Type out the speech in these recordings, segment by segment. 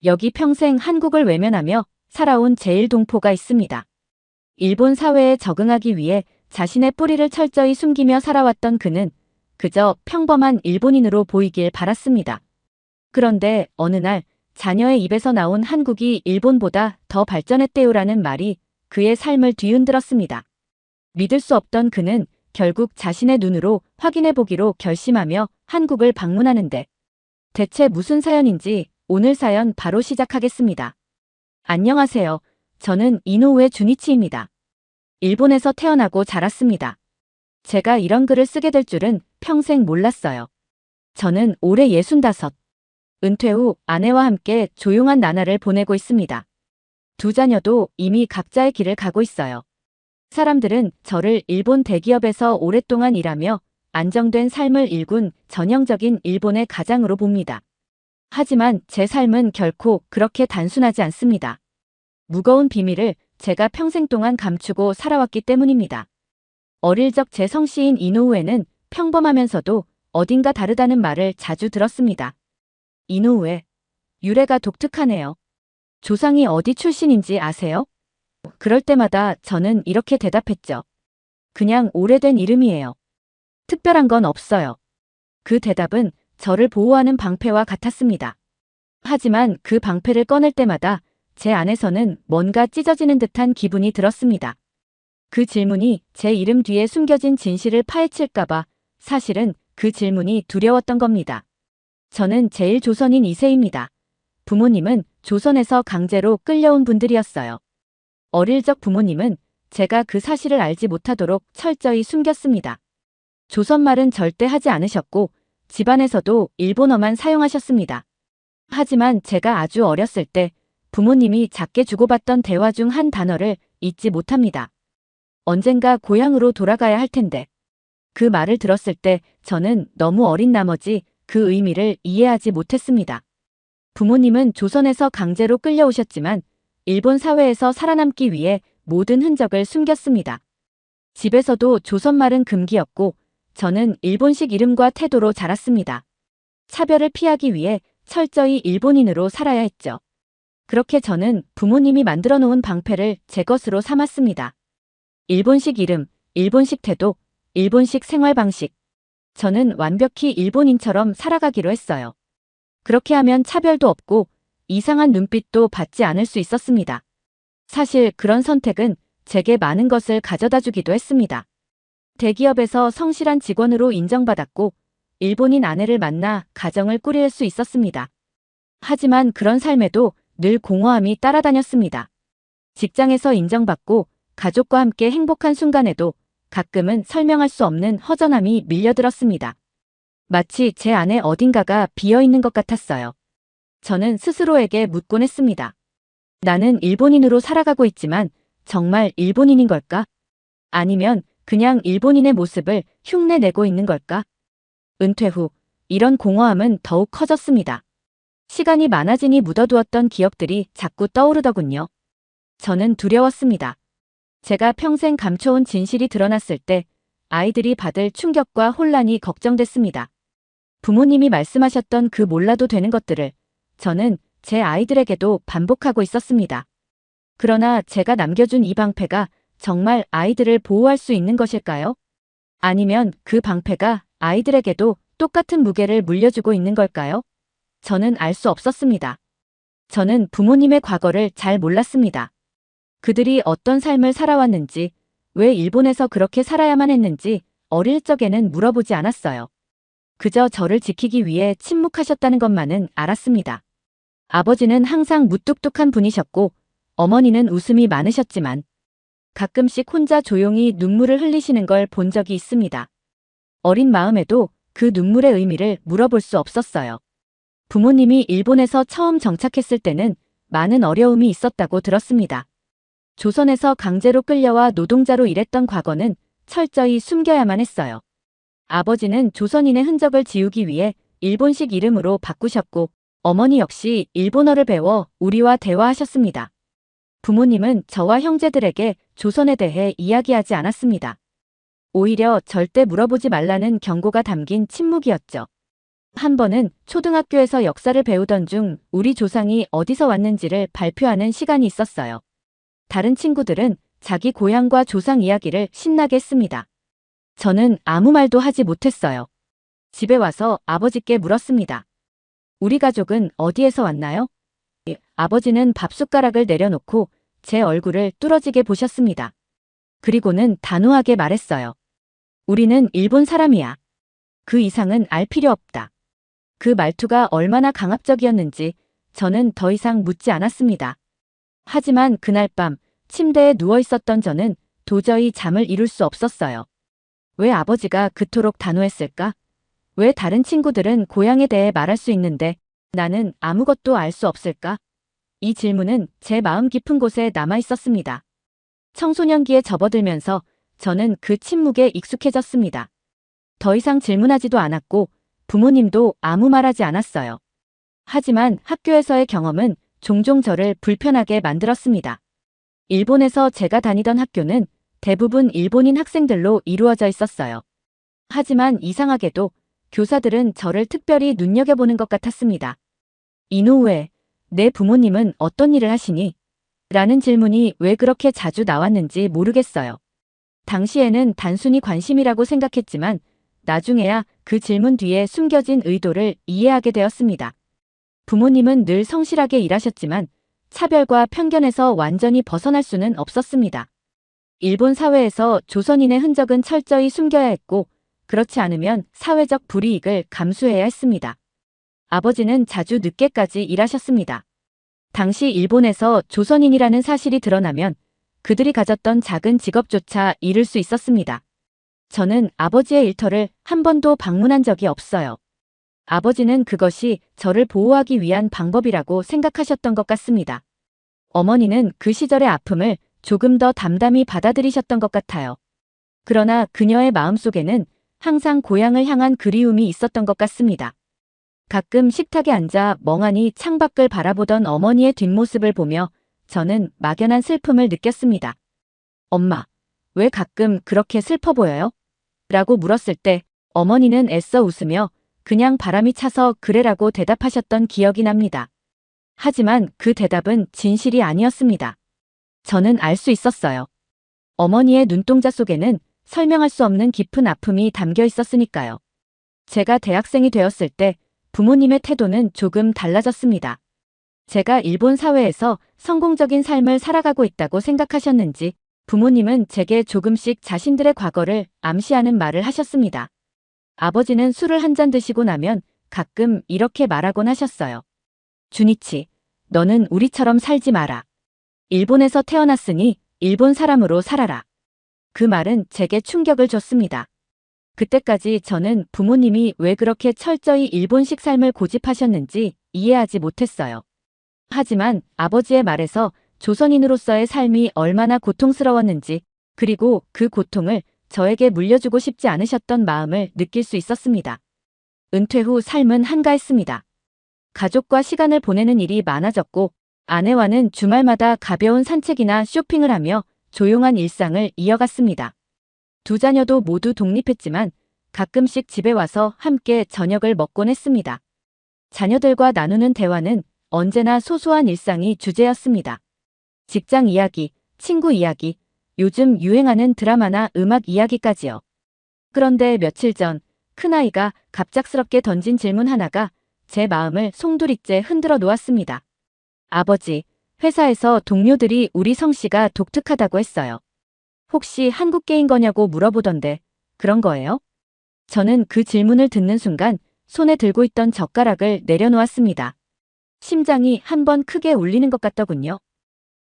여기 평생 한국을 외면하며 살아온 제1동포가 있습니다. 일본 사회에 적응하기 위해 자신의 뿌리를 철저히 숨기며 살아왔던 그는 그저 평범한 일본인으로 보이길 바랐습니다. 그런데 어느 날 자녀의 입에서 나온 한국이 일본보다 더 발전했대요라는 말이 그의 삶을 뒤흔들었습니다. 믿을 수 없던 그는 결국 자신의 눈으로 확인해 보기로 결심하며 한국을 방문하는데 대체 무슨 사연인지 오늘 사연 바로 시작하겠습니다. 안녕하세요. 저는 이노우에 주니치입니다. 일본에서 태어나고 자랐습니다. 제가 이런 글을 쓰게 될 줄은 평생 몰랐어요. 저는 올해 65, 은퇴 후 아내와 함께 조용한 나날을 보내고 있습니다. 두 자녀도 이미 각자의 길을 가고 있어요. 사람들은 저를 일본 대기업에서 오랫동안 일하며 안정된 삶을 일군 전형적인 일본의 가장으로 봅니다. 하지만 제 삶은 결코 그렇게 단순하지 않습니다. 무거운 비밀을 제가 평생 동안 감추고 살아왔기 때문입니다. 어릴 적 제 성씨인 이노우에는 평범하면서도 어딘가 다르다는 말을 자주 들었습니다. 이노우에, 유래가 독특하네요. 조상이 어디 출신인지 아세요? 그럴 때마다 저는 이렇게 대답했죠. 그냥 오래된 이름이에요. 특별한 건 없어요. 그 대답은 저를 보호하는 방패와 같았습니다. 하지만 그 방패를 꺼낼 때마다 제 안에서는 뭔가 찢어지는 듯한 기분이 들었습니다. 그 질문이 제 이름 뒤에 숨겨진 진실을 파헤칠까봐 사실은 그 질문이 두려웠던 겁니다. 저는 제1조선인 2세입니다. 부모님은 조선에서 강제로 끌려온 분들이었어요. 어릴 적 부모님은 제가 그 사실을 알지 못하도록 철저히 숨겼습니다. 조선말은 절대 하지 않으셨고 집안에서도 일본어만 사용하셨습니다. 하지만 제가 아주 어렸을 때 부모님이 작게 주고받던 대화 중 한 단어를 잊지 못합니다. 언젠가 고향으로 돌아가야 할 텐데. 그 말을 들었을 때 저는 너무 어린 나머지 그 의미를 이해하지 못했습니다. 부모님은 조선에서 강제로 끌려오셨지만 일본 사회에서 살아남기 위해 모든 흔적을 숨겼습니다. 집에서도 조선말은 금기였고 저는 일본식 이름과 태도로 자랐습니다. 차별을 피하기 위해 철저히 일본인으로 살아야 했죠. 그렇게 저는 부모님이 만들어 놓은 방패를 제 것으로 삼았습니다. 일본식 이름, 일본식 태도, 일본식 생활 방식. 저는 완벽히 일본인처럼 살아가기로 했어요. 그렇게 하면 차별도 없고 이상한 눈빛도 받지 않을 수 있었습니다. 사실 그런 선택은 제게 많은 것을 가져다 주기도 했습니다. 대기업에서 성실한 직원으로 인정받았고 일본인 아내를 만나 가정을 꾸릴 수 있었습니다. 하지만 그런 삶에도 늘 공허함이 따라다녔습니다. 직장에서 인정받고 가족과 함께 행복한 순간에도 가끔은 설명할 수 없는 허전함이 밀려들었습니다. 마치 제 안에 어딘가가 비어있는 것 같았어요. 저는 스스로에게 묻곤 했습니다. 나는 일본인으로 살아가고 있지만 정말 일본인인 걸까? 아니면 그냥 일본인의 모습을 흉내내고 있는 걸까? 은퇴 후 이런 공허함은 더욱 커졌습니다. 시간이 많아지니 묻어두었던 기억들이 자꾸 떠오르더군요. 저는 두려웠습니다. 제가 평생 감춰온 진실이 드러났을 때 아이들이 받을 충격과 혼란이 걱정됐습니다. 부모님이 말씀하셨던 그 몰라도 되는 것들을 저는 제 아이들에게도 반복하고 있었습니다. 그러나 제가 남겨준 이 방패가 정말 아이들을 보호할 수 있는 것일까요? 아니면 그 방패가 아이들에게도 똑같은 무게를 물려주고 있는 걸까요? 저는 알 수 없었습니다. 저는 부모님의 과거를 잘 몰랐습니다. 그들이 어떤 삶을 살아왔는지, 왜 일본에서 그렇게 살아야만 했는지 어릴 적에는 물어보지 않았어요. 그저 저를 지키기 위해 침묵하셨다는 것만은 알았습니다. 아버지는 항상 무뚝뚝한 분이셨고 어머니는 웃음이 많으셨지만 가끔씩 혼자 조용히 눈물을 흘리시는 걸 본 적이 있습니다. 어린 마음에도 그 눈물의 의미를 물어볼 수 없었어요. 부모님이 일본에서 처음 정착했을 때는 많은 어려움이 있었다고 들었습니다. 조선에서 강제로 끌려와 노동자로 일했던 과거는 철저히 숨겨야만 했어요. 아버지는 조선인의 흔적을 지우기 위해 일본식 이름으로 바꾸셨고 어머니 역시 일본어를 배워 우리와 대화하셨습니다. 부모님은 저와 형제들에게 조선에 대해 이야기하지 않았습니다. 오히려 절대 물어보지 말라는 경고가 담긴 침묵이었죠. 한 번은 초등학교에서 역사를 배우던 중 우리 조상이 어디서 왔는지를 발표하는 시간이 있었어요. 다른 친구들은 자기 고향과 조상 이야기를 신나게 했습니다. 저는 아무 말도 하지 못했어요. 집에 와서 아버지께 물었습니다. 우리 가족은 어디에서 왔나요? 아버지는 밥숟가락을 내려놓고 제 얼굴을 뚫어지게 보셨습니다. 그리고는 단호하게 말했어요. 우리는 일본 사람이야. 그 이상은 알 필요 없다. 그 말투가 얼마나 강압적이었는지 저는 더 이상 묻지 않았습니다. 하지만 그날 밤 침대에 누워 있었던 저는 도저히 잠을 이룰 수 없었어요. 왜 아버지가 그토록 단호했을까? 왜 다른 친구들은 고향에 대해 말할 수 있는데 나는 아무것도 알 수 없을까? 이 질문은 제 마음 깊은 곳에 남아 있었습니다. 청소년기에 접어들면서 저는 그 침묵에 익숙해졌습니다. 더 이상 질문하지도 않았고 부모님도 아무 말하지 않았어요. 하지만 학교에서의 경험은 종종 저를 불편하게 만들었습니다. 일본에서 제가 다니던 학교는 대부분 일본인 학생들로 이루어져 있었어요. 하지만 이상하게도 교사들은 저를 특별히 눈여겨보는 것 같았습니다. 이노우에, 내 부모님은 어떤 일을 하시니? 라는 질문이 왜 그렇게 자주 나왔는지 모르겠어요. 당시에는 단순히 관심이라고 생각했지만 나중에야 그 질문 뒤에 숨겨진 의도를 이해하게 되었습니다. 부모님은 늘 성실하게 일하셨지만 차별과 편견에서 완전히 벗어날 수는 없었습니다. 일본 사회에서 조선인의 흔적은 철저히 숨겨야 했고 그렇지 않으면 사회적 불이익을 감수해야 했습니다. 아버지는 자주 늦게까지 일하셨습니다. 당시 일본에서 조선인이라는 사실이 드러나면 그들이 가졌던 작은 직업조차 잃을 수 있었습니다. 저는 아버지의 일터를 한 번도 방문한 적이 없어요. 아버지는 그것이 저를 보호하기 위한 방법이라고 생각하셨던 것 같습니다. 어머니는 그 시절의 아픔을 조금 더 담담히 받아들이셨던 것 같아요. 그러나 그녀의 마음속에는 항상 고향을 향한 그리움이 있었던 것 같습니다. 가끔 식탁에 앉아 멍하니 창밖을 바라보던 어머니의 뒷모습을 보며 저는 막연한 슬픔을 느꼈습니다. 엄마, 왜 가끔 그렇게 슬퍼 보여요? 라고 물었을 때 어머니는 애써 웃으며 그냥 바람이 차서 그래라고 대답하셨던 기억이 납니다. 하지만 그 대답은 진실이 아니었습니다. 저는 알 수 있었어요. 어머니의 눈동자 속에는 설명할 수 없는 깊은 아픔이 담겨 있었으니까요. 제가 대학생이 되었을 때 부모님의 태도는 조금 달라졌습니다. 제가 일본 사회에서 성공적인 삶을 살아가고 있다고 생각하셨는지 부모님은 제게 조금씩 자신들의 과거를 암시하는 말을 하셨습니다. 아버지는 술을 한 잔 드시고 나면 가끔 이렇게 말하곤 하셨어요. 주니치, 너는 우리처럼 살지 마라. 일본에서 태어났으니 일본 사람으로 살아라. 그 말은 제게 충격을 줬습니다. 그때까지 저는 부모님이 왜 그렇게 철저히 일본식 삶을 고집하셨는지 이해하지 못했어요. 하지만 아버지의 말에서 조선인으로서의 삶이 얼마나 고통스러웠는지 그리고 그 고통을 저에게 물려주고 싶지 않으셨던 마음을 느낄 수 있었습니다. 은퇴 후 삶은 한가했습니다. 가족과 시간을 보내는 일이 많아졌고 아내와는 주말마다 가벼운 산책이나 쇼핑을 하며 조용한 일상을 이어갔습니다. 두 자녀도 모두 독립했지만 가끔씩 집에 와서 함께 저녁을 먹곤 했습니다. 자녀들과 나누는 대화는 언제나 소소한 일상이 주제였습니다. 직장 이야기, 친구 이야기, 요즘 유행하는 드라마나 음악 이야기까지요. 그런데 며칠 전 큰아이가 갑작스럽게 던진 질문 하나가 제 마음을 송두리째 흔들어 놓았습니다. 아버지, 회사에서 동료들이 우리 성씨가 독특하다고 했어요. 혹시 한국계인 거냐고 물어보던데 그런 거예요? 저는 그 질문을 듣는 순간 손에 들고 있던 젓가락을 내려놓았습니다. 심장이 한 번 크게 울리는 것 같더군요.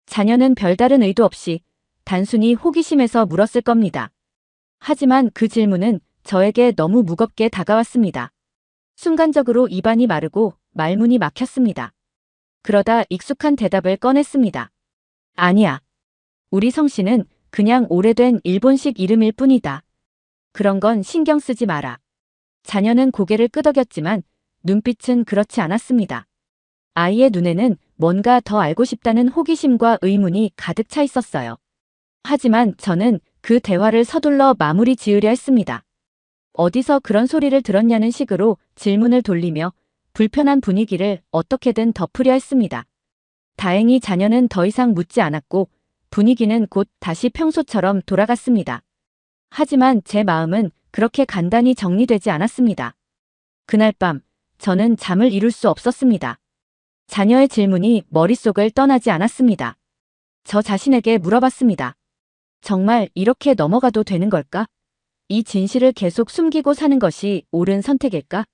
자녀는 별다른 의도 없이 단순히 호기심에서 물었을 겁니다. 하지만 그 질문은 저에게 너무 무겁게 다가왔습니다. 순간적으로 입안이 마르고 말문이 막혔습니다. 그러다 익숙한 대답을 꺼냈습니다. 아니야. 우리 성씨는 그냥 오래된 일본식 이름일 뿐이다. 그런 건 신경 쓰지 마라. 자녀는 고개를 끄덕였지만 눈빛은 그렇지 않았습니다. 아이의 눈에는 뭔가 더 알고 싶다는 호기심과 의문이 가득 차 있었어요. 하지만 저는 그 대화를 서둘러 마무리 지으려 했습니다. 어디서 그런 소리를 들었냐는 식으로 질문을 돌리며 불편한 분위기를 어떻게든 덮으려 했습니다. 다행히 자녀는 더 이상 묻지 않았고 분위기는 곧 다시 평소처럼 돌아갔습니다. 하지만 제 마음은 그렇게 간단히 정리되지 않았습니다. 그날 밤 저는 잠을 이룰 수 없었습니다. 자녀의 질문이 머릿속을 떠나지 않았습니다. 저 자신에게 물어봤습니다. 정말 이렇게 넘어가도 되는 걸까? 이 진실을 계속 숨기고 사는 것이 옳은 선택일까?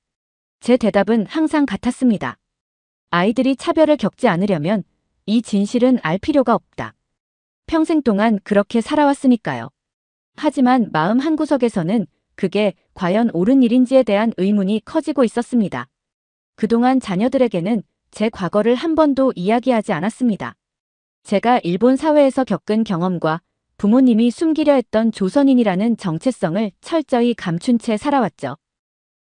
제 대답은 항상 같았습니다. 아이들이 차별을 겪지 않으려면 이 진실은 알 필요가 없다. 평생 동안 그렇게 살아왔으니까요. 하지만 마음 한구석에서는 그게 과연 옳은 일인지에 대한 의문이 커지고 있었습니다. 그동안 자녀들에게는 제 과거를 한 번도 이야기하지 않았습니다. 제가 일본 사회에서 겪은 경험과 부모님이 숨기려 했던 조선인이라는 정체성을 철저히 감춘 채 살아왔죠.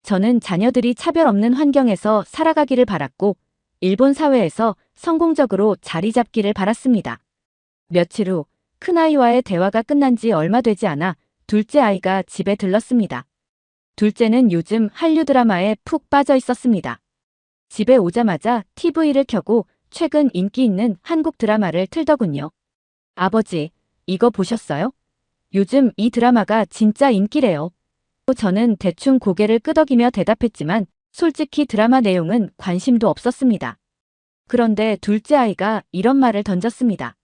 저는 자녀들이 차별 없는 환경에서 살아가기를 바랐고 일본 사회에서 성공적으로 자리 잡기를 바랐습니다. 며칠 후 큰아이와의 대화가 끝난 지 얼마 되지 않아 둘째 아이가 집에 들렀습니다. 둘째는 요즘 한류 드라마에 푹 빠져 있었습니다. 집에 오자마자 TV를 켜고 최근 인기 있는 한국 드라마를 틀더군요. 아버지, 이거 보셨어요? 요즘 이 드라마가 진짜 인기래요. 저는 대충 고개를 끄덕이며 대답했지만 솔직히 드라마 내용은 관심도 없었습니다. 그런데 둘째 아이가 이런 말을 던졌습니다.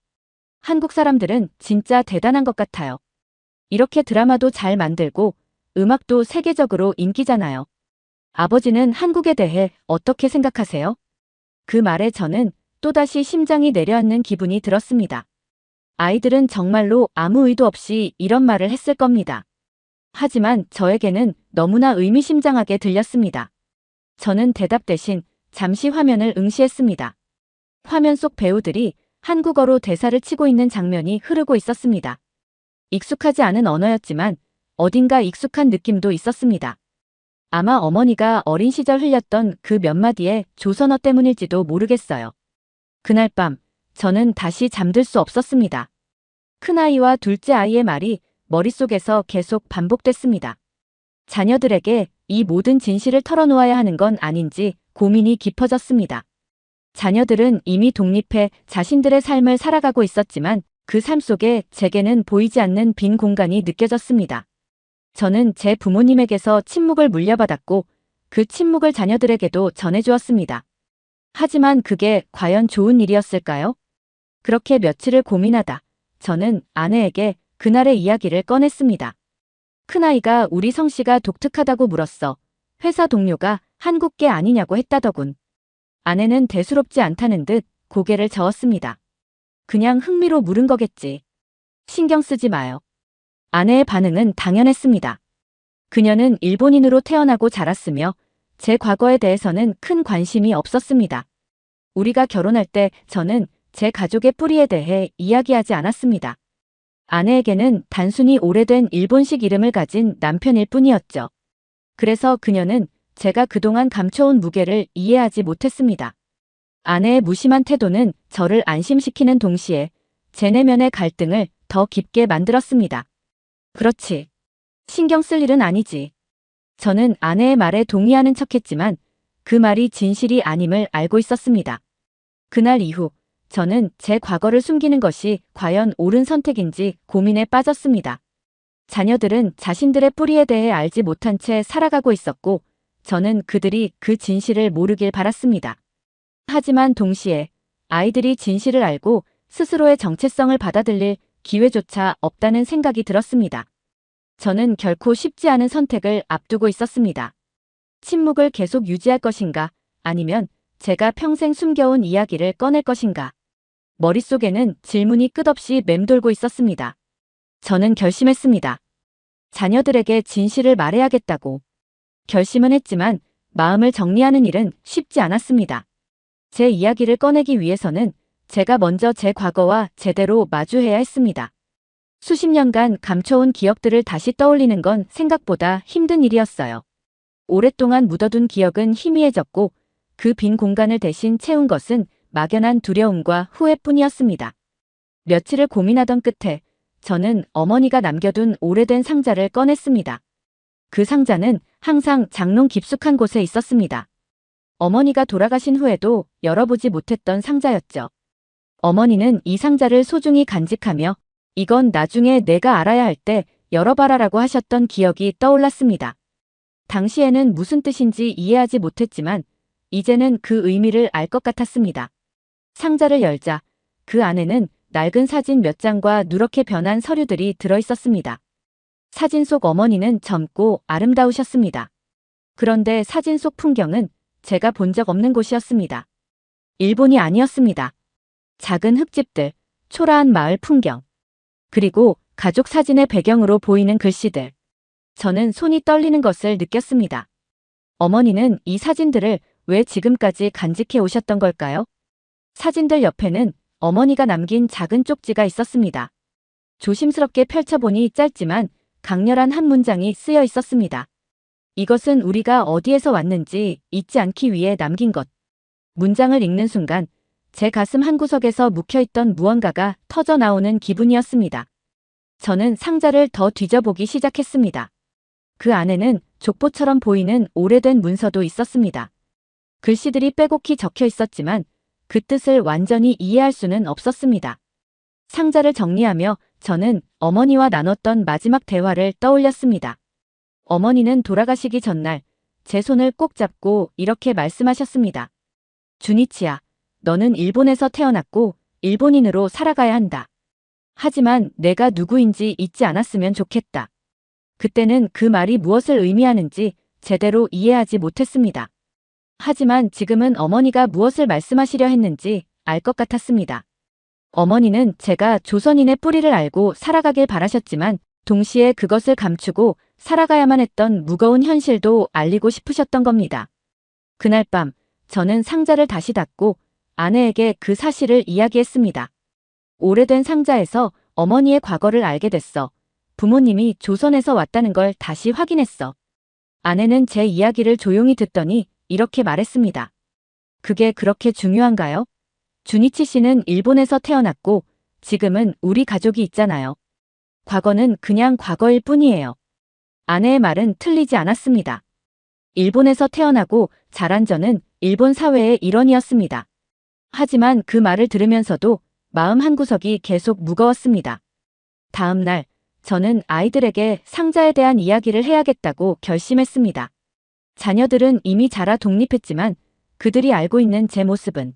한국 사람들은 진짜 대단한 것 같아요. 이렇게 드라마도 잘 만들고 음악도 세계적으로 인기잖아요. 아버지는 한국에 대해 어떻게 생각하세요? 그 말에 저는 또다시 심장이 내려앉는 기분이 들었습니다. 아이들은 정말로 아무 의도 없이 이런 말을 했을 겁니다. 하지만 저에게는 너무나 의미심장하게 들렸습니다. 저는 대답 대신 잠시 화면을 응시했습니다. 화면 속 배우들이 한국어로 대사를 치고 있는 장면이 흐르고 있었습니다. 익숙하지 않은 언어였지만 어딘가 익숙한 느낌도 있었습니다. 아마 어머니가 어린 시절 흘렸던 그 몇 마디의 조선어 때문일지도 모르겠어요. 그날 밤 저는 다시 잠들 수 없었습니다. 큰아이와 둘째 아이의 말이 머릿속에서 계속 반복됐습니다. 자녀들에게 이 모든 진실을 털어놓아야 하는 건 아닌지 고민이 깊어졌습니다. 자녀들은 이미 독립해 자신들의 삶을 살아가고 있었지만 그 삶 속에 제게는 보이지 않는 빈 공간이 느껴졌습니다. 저는 제 부모님에게서 침묵을 물려받았고 그 침묵을 자녀들에게도 전해주었습니다. 하지만 그게 과연 좋은 일이었을까요? 그렇게 며칠을 고민하다 저는 아내에게 그날의 이야기를 꺼냈습니다. 큰아이가 우리 성씨가 독특하다고 물었어. 회사 동료가 한국계 아니냐고 했다더군. 아내는 대수롭지 않다는 듯 고개를 저었습니다. 그냥 흥미로 물은 거겠지. 신경 쓰지 마요. 아내의 반응은 당연했습니다. 그녀는 일본인으로 태어나고 자랐으며 제 과거에 대해서는 큰 관심이 없었습니다. 우리가 결혼할 때 저는 제 가족의 뿌리에 대해 이야기하지 않았습니다. 아내에게는 단순히 오래된 일본식 이름을 가진 남편일 뿐이었죠. 그래서 그녀는 제가 그동안 감춰온 무게를 이해하지 못했습니다. 아내의 무심한 태도는 저를 안심시키는 동시에 제 내면의 갈등을 더 깊게 만들었습니다. 그렇지. 신경 쓸 일은 아니지. 저는 아내의 말에 동의하는 척했지만 그 말이 진실이 아님을 알고 있었습니다. 그날 이후 저는 제 과거를 숨기는 것이 과연 옳은 선택인지 고민에 빠졌습니다. 자녀들은 자신들의 뿌리에 대해 알지 못한 채 살아가고 있었고 저는 그들이 그 진실을 모르길 바랐습니다. 하지만 동시에 아이들이 진실을 알고 스스로의 정체성을 받아들일 기회조차 없다는 생각이 들었습니다. 저는 결코 쉽지 않은 선택을 앞두고 있었습니다. 침묵을 계속 유지할 것인가 아니면 제가 평생 숨겨온 이야기를 꺼낼 것인가. 머릿속에는 질문이 끝없이 맴돌고 있었습니다. 저는 결심했습니다. 자녀들에게 진실을 말해야겠다고. 결심은 했지만 마음을 정리하는 일은 쉽지 않았습니다. 제 이야기를 꺼내기 위해서는 제가 먼저 제 과거와 제대로 마주해야 했습니다. 수십 년간 감춰온 기억들을 다시 떠올리는 건 생각보다 힘든 일이었어요. 오랫동안 묻어둔 기억은 희미해졌고 그 빈 공간을 대신 채운 것은 막연한 두려움과 후회뿐이었습니다. 며칠을 고민하던 끝에 저는 어머니가 남겨둔 오래된 상자를 꺼냈습니다. 그 상자는 항상 장롱 깊숙한 곳에 있었습니다. 어머니가 돌아가신 후에도 열어보지 못했던 상자였죠. 어머니는 이 상자를 소중히 간직하며 이건 나중에 내가 알아야 할 때 열어봐라라고 하셨던 기억이 떠올랐습니다. 당시에는 무슨 뜻인지 이해하지 못했지만 이제는 그 의미를 알 것 같았습니다. 상자를 열자 그 안에는 낡은 사진 몇 장과 누렇게 변한 서류들이 들어있었습니다. 사진 속 어머니는 젊고 아름다우셨습니다. 그런데 사진 속 풍경은 제가 본 적 없는 곳이었습니다. 일본이 아니었습니다. 작은 흙집들, 초라한 마을 풍경, 그리고 가족 사진의 배경으로 보이는 글씨들. 저는 손이 떨리는 것을 느꼈습니다. 어머니는 이 사진들을 왜 지금까지 간직해 오셨던 걸까요? 사진들 옆에는 어머니가 남긴 작은 쪽지가 있었습니다. 조심스럽게 펼쳐보니 짧지만 강렬한 한 문장이 쓰여 있었습니다. 이것은 우리가 어디에서 왔는지 잊지 않기 위해 남긴 것. 문장을 읽는 순간 제 가슴 한구석에서 묵혀있던 무언가가 터져 나오는 기분이었습니다. 저는 상자를 더 뒤져보기 시작했습니다. 그 안에는 족보처럼 보이는 오래된 문서도 있었습니다. 글씨들이 빼곡히 적혀 있었지만 그 뜻을 완전히 이해할 수는 없었습니다. 상자를 정리하며 저는 어머니와 나눴던 마지막 대화를 떠올렸습니다. 어머니는 돌아가시기 전날 제 손을 꼭 잡고 이렇게 말씀하셨습니다. 주니치야, 너는 일본에서 태어났고 일본인으로 살아가야 한다. 하지만 내가 누구인지 잊지 않았으면 좋겠다. 그때는 그 말이 무엇을 의미하는지 제대로 이해하지 못했습니다. 하지만 지금은 어머니가 무엇을 말씀하시려 했는지 알 것 같았습니다. 어머니는 제가 조선인의 뿌리를 알고 살아가길 바라셨지만 동시에 그것을 감추고 살아가야만 했던 무거운 현실도 알리고 싶으셨던 겁니다. 그날 밤 저는 상자를 다시 닫고 아내에게 그 사실을 이야기했습니다. 오래된 상자에서 어머니의 과거를 알게 됐어. 부모님이 조선에서 왔다는 걸 다시 확인했어. 아내는 제 이야기를 조용히 듣더니 이렇게 말했습니다. 그게 그렇게 중요한가요? 주니치 씨는 일본에서 태어났고 지금은 우리 가족이 있잖아요. 과거는 그냥 과거일 뿐이에요. 아내의 말은 틀리지 않았습니다. 일본에서 태어나고 자란 저는 일본 사회의 일원이었습니다. 하지만 그 말을 들으면서도 마음 한구석이 계속 무거웠습니다. 다음 날 저는 아이들에게 상자에 대한 이야기를 해야겠다고 결심했습니다. 자녀들은 이미 자라 독립했지만 그들이 알고 있는 제 모습은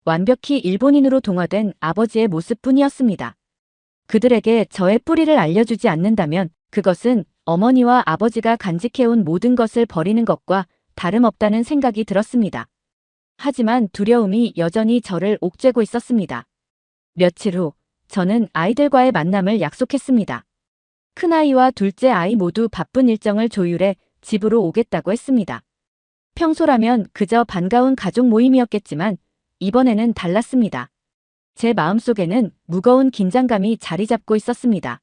완벽히 일본인으로 동화된 아버지의 모습뿐이었습니다. 그들에게 저의 뿌리를 알려주지 않는다면 그것은 어머니와 아버지가 간직해온 모든 것을 버리는 것과 다름없다는 생각이 들었습니다. 하지만 두려움이 여전히 저를 옥죄고 있었습니다. 며칠 후 저는 아이들과의 만남을 약속했습니다. 큰아이와 둘째 아이 모두 바쁜 일정을 조율해 집으로 오겠다고 했습니다. 평소라면 그저 반가운 가족 모임이었겠지만 이번에는 달랐습니다. 제 마음속에는 무거운 긴장감이 자리 잡고 있었습니다.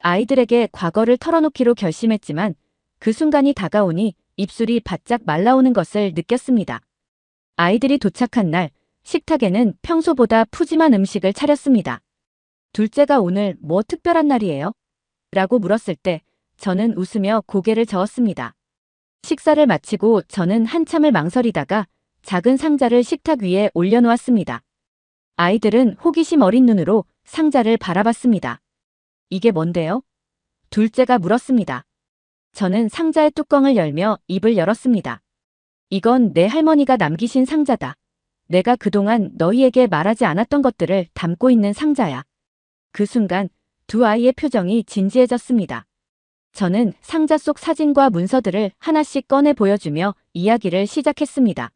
아이들에게 과거를 털어놓기로 결심했지만 그 순간이 다가오니 입술이 바짝 말라오는 것을 느꼈습니다. 아이들이 도착한 날 식탁에는 평소보다 푸짐한 음식을 차렸습니다. 둘째가 오늘 뭐 특별한 날이에요? 라고 물었을 때 저는 웃으며 고개를 저었습니다. 식사를 마치고 저는 한참을 망설이다가 작은 상자를 식탁 위에 올려놓았습니다. 아이들은 호기심 어린 눈으로 상자를 바라봤습니다. 이게 뭔데요? 둘째가 물었습니다. 저는 상자의 뚜껑을 열며 입을 열었습니다. 이건 내 할머니가 남기신 상자다. 내가 그동안 너희에게 말하지 않았던 것들을 담고 있는 상자야. 그 순간 두 아이의 표정이 진지해졌습니다. 저는 상자 속 사진과 문서들을 하나씩 꺼내 보여주며 이야기를 시작했습니다.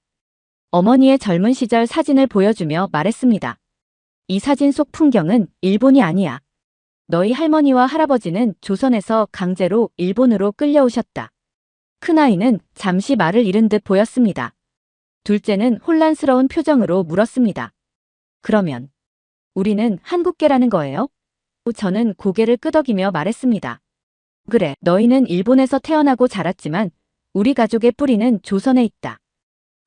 어머니의 젊은 시절 사진을 보여주며 말했습니다. 이 사진 속 풍경은 일본이 아니야. 너희 할머니와 할아버지는 조선에서 강제로 일본으로 끌려오셨다. 큰아이는 잠시 말을 잃은 듯 보였습니다. 둘째는 혼란스러운 표정으로 물었습니다. 그러면 우리는 한국계라는 거예요? 저는 고개를 끄덕이며 말했습니다. 그래, 너희는 일본에서 태어나고 자랐지만 우리 가족의 뿌리는 조선에 있다.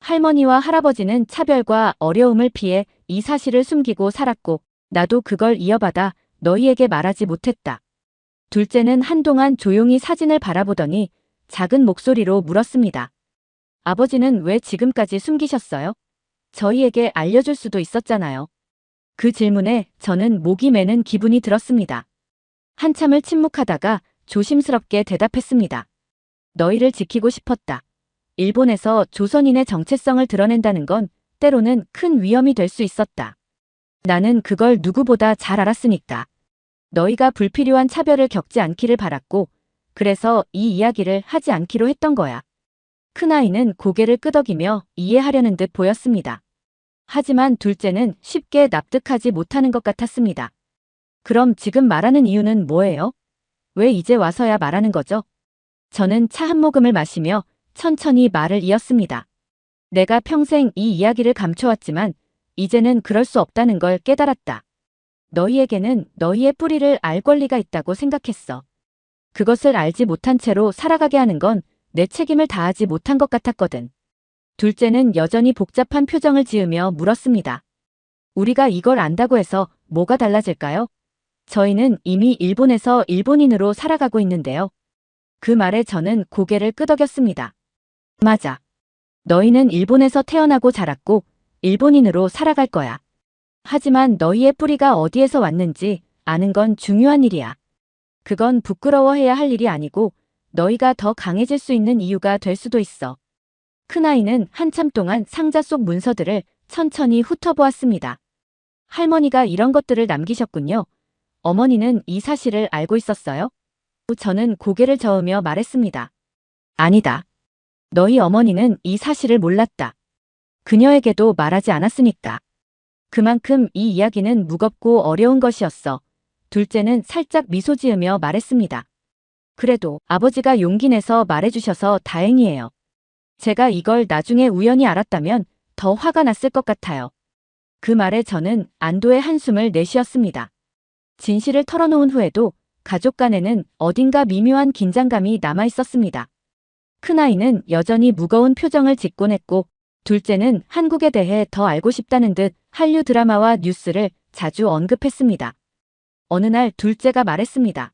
할머니와 할아버지는 차별과 어려움을 피해 이 사실을 숨기고 살았고 나도 그걸 이어받아 너희에게 말하지 못했다. 둘째는 한동안 조용히 사진을 바라보더니 작은 목소리로 물었습니다. 아버지는 왜 지금까지 숨기셨어요? 저희에게 알려줄 수도 있었잖아요. 그 질문에 저는 목이 메는 기분이 들었습니다. 한참을 침묵하다가 조심스럽게 대답했습니다. 너희를 지키고 싶었다. 일본에서 조선인의 정체성을 드러낸다는 건 때로는 큰 위험이 될 수 있었다. 나는 그걸 누구보다 잘 알았으니까. 너희가 불필요한 차별을 겪지 않기를 바랐고, 그래서 이 이야기를 하지 않기로 했던 거야. 큰아이는 고개를 끄덕이며 이해하려는 듯 보였습니다. 하지만 둘째는 쉽게 납득하지 못하는 것 같았습니다. 그럼 지금 말하는 이유는 뭐예요? 왜 이제 와서야 말하는 거죠? 저는 차 한 모금을 마시며 천천히 말을 이었습니다. 내가 평생 이 이야기를 감춰왔지만 이제는 그럴 수 없다는 걸 깨달았다. 너희에게는 너희의 뿌리를 알 권리가 있다고 생각했어. 그것을 알지 못한 채로 살아가게 하는 건 내 책임을 다하지 못한 것 같았거든. 둘째는 여전히 복잡한 표정을 지으며 물었습니다. 우리가 이걸 안다고 해서 뭐가 달라질까요? 저희는 이미 일본에서 일본인으로 살아가고 있는데요. 그 말에 저는 고개를 끄덕였습니다. 맞아. 너희는 일본에서 태어나고 자랐고 일본인으로 살아갈 거야. 하지만 너희의 뿌리가 어디에서 왔는지 아는 건 중요한 일이야. 그건 부끄러워해야 할 일이 아니고 너희가 더 강해질 수 있는 이유가 될 수도 있어. 큰아이는 한참 동안 상자 속 문서들을 천천히 훑어보았습니다. 할머니가 이런 것들을 남기셨군요. 어머니는 이 사실을 알고 있었어요? 저는 고개를 저으며 말했습니다. 아니다. 너희 어머니는 이 사실을 몰랐다. 그녀에게도 말하지 않았으니까. 그만큼 이 이야기는 무겁고 어려운 것이었어. 둘째는 살짝 미소 지으며 말했습니다. 그래도 아버지가 용기 내서 말해주셔서 다행이에요. 제가 이걸 나중에 우연히 알았다면 더 화가 났을 것 같아요. 그 말에 저는 안도의 한숨을 내쉬었습니다. 진실을 털어놓은 후에도 가족 간에는 어딘가 미묘한 긴장감이 남아 있었습니다. 큰아이는 여전히 무거운 표정을 짓곤 했고, 둘째는 한국에 대해 더 알고 싶다는 듯 한류 드라마와 뉴스를 자주 언급했습니다. 어느 날 둘째가 말했습니다.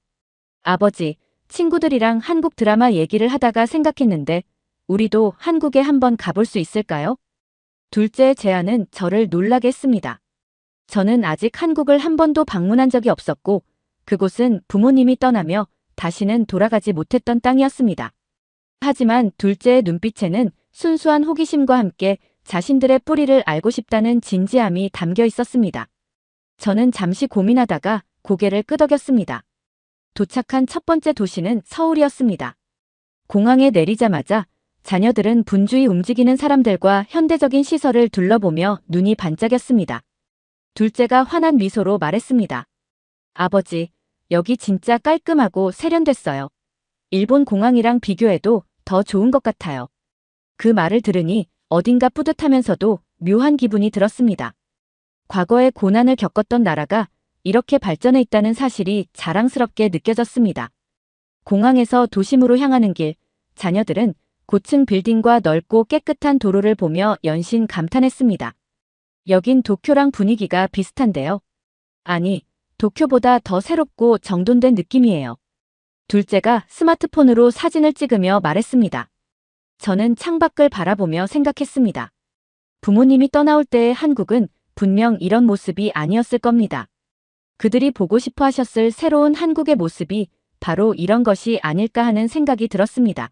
아버지, 친구들이랑 한국 드라마 얘기를 하다가 생각했는데 우리도 한국에 한번 가볼 수 있을까요? 둘째의 제안은 저를 놀라게 했습니다. 저는 아직 한국을 한 번도 방문한 적이 없었고 그곳은 부모님이 떠나며 다시는 돌아가지 못했던 땅이었습니다. 하지만 둘째의 눈빛에는 순수한 호기심과 함께 자신들의 뿌리를 알고 싶다는 진지함이 담겨 있었습니다. 저는 잠시 고민하다가 고개를 끄덕였습니다. 도착한 첫 번째 도시는 서울이었습니다. 공항에 내리자마자 자녀들은 분주히 움직이는 사람들과 현대적인 시설을 둘러보며 눈이 반짝였습니다. 둘째가 환한 미소로 말했습니다. 아버지, 여기 진짜 깔끔하고 세련됐어요. 일본 공항이랑 비교해도 더 좋은 것 같아요. 그 말을 들으니 어딘가 뿌듯하면서도 묘한 기분이 들었습니다. 과거에 고난을 겪었던 나라가 이렇게 발전해 있다는 사실이 자랑스럽게 느껴졌습니다. 공항에서 도심으로 향하는 길, 자녀들은 고층 빌딩과 넓고 깨끗한 도로를 보며 연신 감탄했습니다. 여긴 도쿄랑 분위기가 비슷한데요. 아니, 도쿄보다 더 새롭고 정돈된 느낌이에요. 둘째가 스마트폰으로 사진을 찍으며 말했습니다. 저는 창밖을 바라보며 생각했습니다. 부모님이 떠나올 때의 한국은 분명 이런 모습이 아니었을 겁니다. 그들이 보고 싶어 하셨을 새로운 한국의 모습이 바로 이런 것이 아닐까 하는 생각이 들었습니다.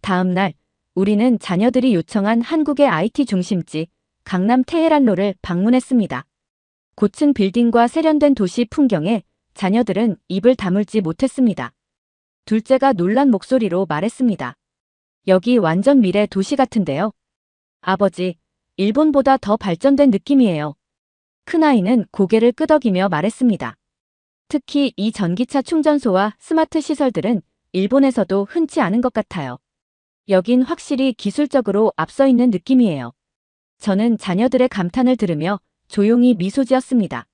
다음 날, 우리는 자녀들이 요청한 한국의 IT 중심지, 강남 테헤란로를 방문했습니다. 고층 빌딩과 세련된 도시 풍경에 자녀들은 입을 다물지 못했습니다. 둘째가 놀란 목소리로 말했습니다. 여기 완전 미래 도시 같은데요. 아버지, 일본보다 더 발전된 느낌이에요. 큰아이는 고개를 끄덕이며 말했습니다. 특히 이 전기차 충전소와 스마트 시설들은 일본에서도 흔치 않은 것 같아요. 여긴 확실히 기술적으로 앞서 있는 느낌이에요. 저는 자녀들의 감탄을 들으며 조용히 미소 지었습니다.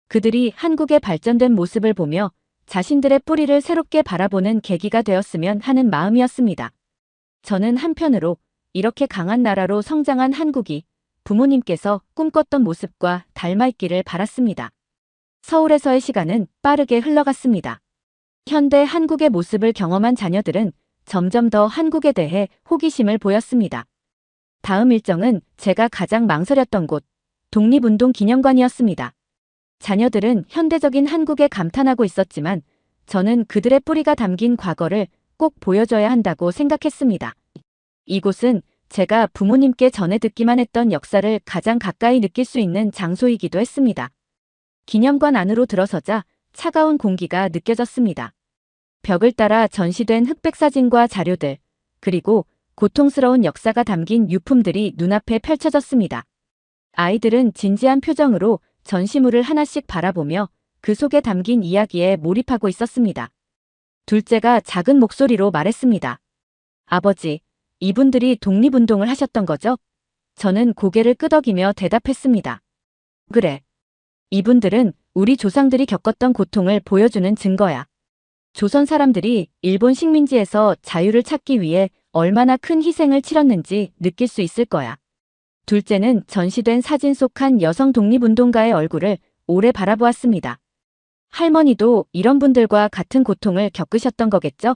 그들이 한국의 발전된 모습을 보며 자신들의 뿌리를 새롭게 바라보는 계기가 되었으면 하는 마음이었습니다. 저는 한편으로 이렇게 강한 나라로 성장한 한국이 부모님께서 꿈꿨던 모습과 닮아있기를 바랐습니다. 서울에서의 시간은 빠르게 흘러갔습니다. 현대 한국의 모습을 경험한 자녀들은 점점 더 한국에 대해 호기심을 보였습니다. 다음 일정은 제가 가장 망설였던 곳, 독립운동 기념관이었습니다. 자녀들은 현대적인 한국에 감탄하고 있었지만 저는 그들의 뿌리가 담긴 과거를 꼭 보여줘야 한다고 생각했습니다. 이곳은 제가 부모님께 전해 듣기만 했던 역사를 가장 가까이 느낄 수 있는 장소이기도 했습니다. 기념관 안으로 들어서자 차가운 공기가 느껴졌습니다. 벽을 따라 전시된 흑백 사진과 자료들, 그리고 고통스러운 역사가 담긴 유품들이 눈앞에 펼쳐졌습니다. 아이들은 진지한 표정으로 전시물을 하나씩 바라보며 그 속에 담긴 이야기에 몰입하고 있었습니다. 둘째가 작은 목소리로 말했습니다. 아버지, 이분들이 독립운동을 하셨던 거죠? 저는 고개를 끄덕이며 대답했습니다. 그래. 이분들은 우리 조상들이 겪었던 고통을 보여주는 증거야. 조선 사람들이 일본 식민지에서 자유를 찾기 위해 얼마나 큰 희생을 치렀는지 느낄 수 있을 거야. 둘째는 전시된 사진 속 한 여성 독립운동가의 얼굴을 오래 바라보았습니다. 할머니도 이런 분들과 같은 고통을 겪으셨던 거겠죠?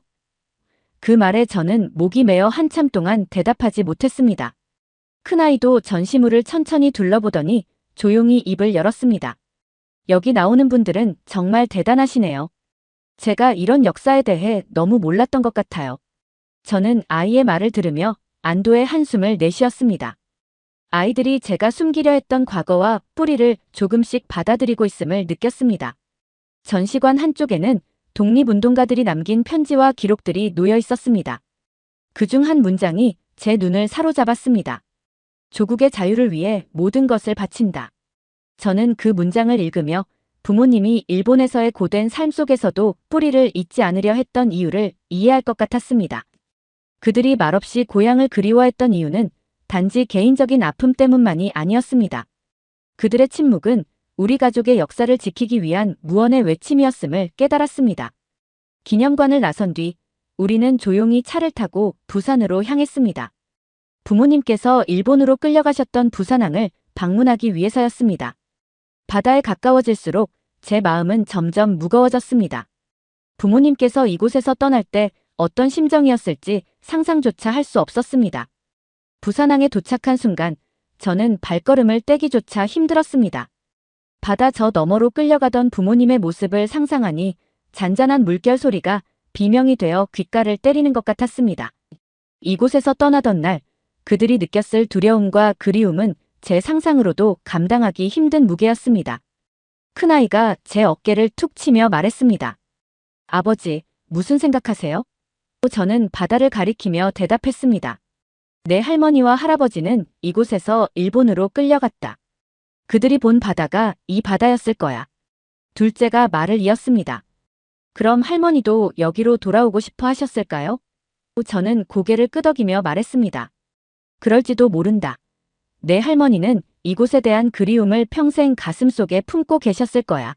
그 말에 저는 목이 메어 한참 동안 대답하지 못했습니다. 큰아이도 전시물을 천천히 둘러보더니 조용히 입을 열었습니다. 여기 나오는 분들은 정말 대단하시네요. 제가 이런 역사에 대해 너무 몰랐던 것 같아요. 저는 아이의 말을 들으며 안도의 한숨을 내쉬었습니다. 아이들이 제가 숨기려 했던 과거와 뿌리를 조금씩 받아들이고 있음을 느꼈습니다. 전시관 한쪽에는 독립운동가들이 남긴 편지와 기록들이 놓여 있었습니다. 그중 한 문장이 제 눈을 사로잡았습니다. 조국의 자유를 위해 모든 것을 바친다. 저는 그 문장을 읽으며 부모님이 일본에서의 고된 삶 속에서도 뿌리를 잊지 않으려 했던 이유를 이해할 것 같았습니다. 그들이 말없이 고향을 그리워했던 이유는 단지 개인적인 아픔 때문만이 아니었습니다. 그들의 침묵은 우리 가족의 역사를 지키기 위한 무언의 외침이었음을 깨달았습니다. 기념관을 나선 뒤 우리는 조용히 차를 타고 부산으로 향했습니다. 부모님께서 일본으로 끌려가셨던 부산항을 방문하기 위해서였습니다. 바다에 가까워질수록 제 마음은 점점 무거워졌습니다. 부모님께서 이곳에서 떠날 때 어떤 심정이었을지 상상조차 할 수 없었습니다. 부산항에 도착한 순간 저는 발걸음을 떼기조차 힘들었습니다. 바다 저 너머로 끌려가던 부모님의 모습을 상상하니 잔잔한 물결 소리가 비명이 되어 귓가를 때리는 것 같았습니다. 이곳에서 떠나던 날 그들이 느꼈을 두려움과 그리움은 제 상상으로도 감당하기 힘든 무게였습니다. 큰아이가 제 어깨를 툭 치며 말했습니다. 아버지, 무슨 생각하세요? 저는 바다를 가리키며 대답했습니다. 내 할머니와 할아버지는 이곳에서 일본으로 끌려갔다. 그들이 본 바다가 이 바다였을 거야. 둘째가 말을 이었습니다. 그럼 할머니도 여기로 돌아오고 싶어 하셨을까요? 저는 고개를 끄덕이며 말했습니다. 그럴지도 모른다. 내 할머니는 이곳에 대한 그리움을 평생 가슴속에 품고 계셨을 거야.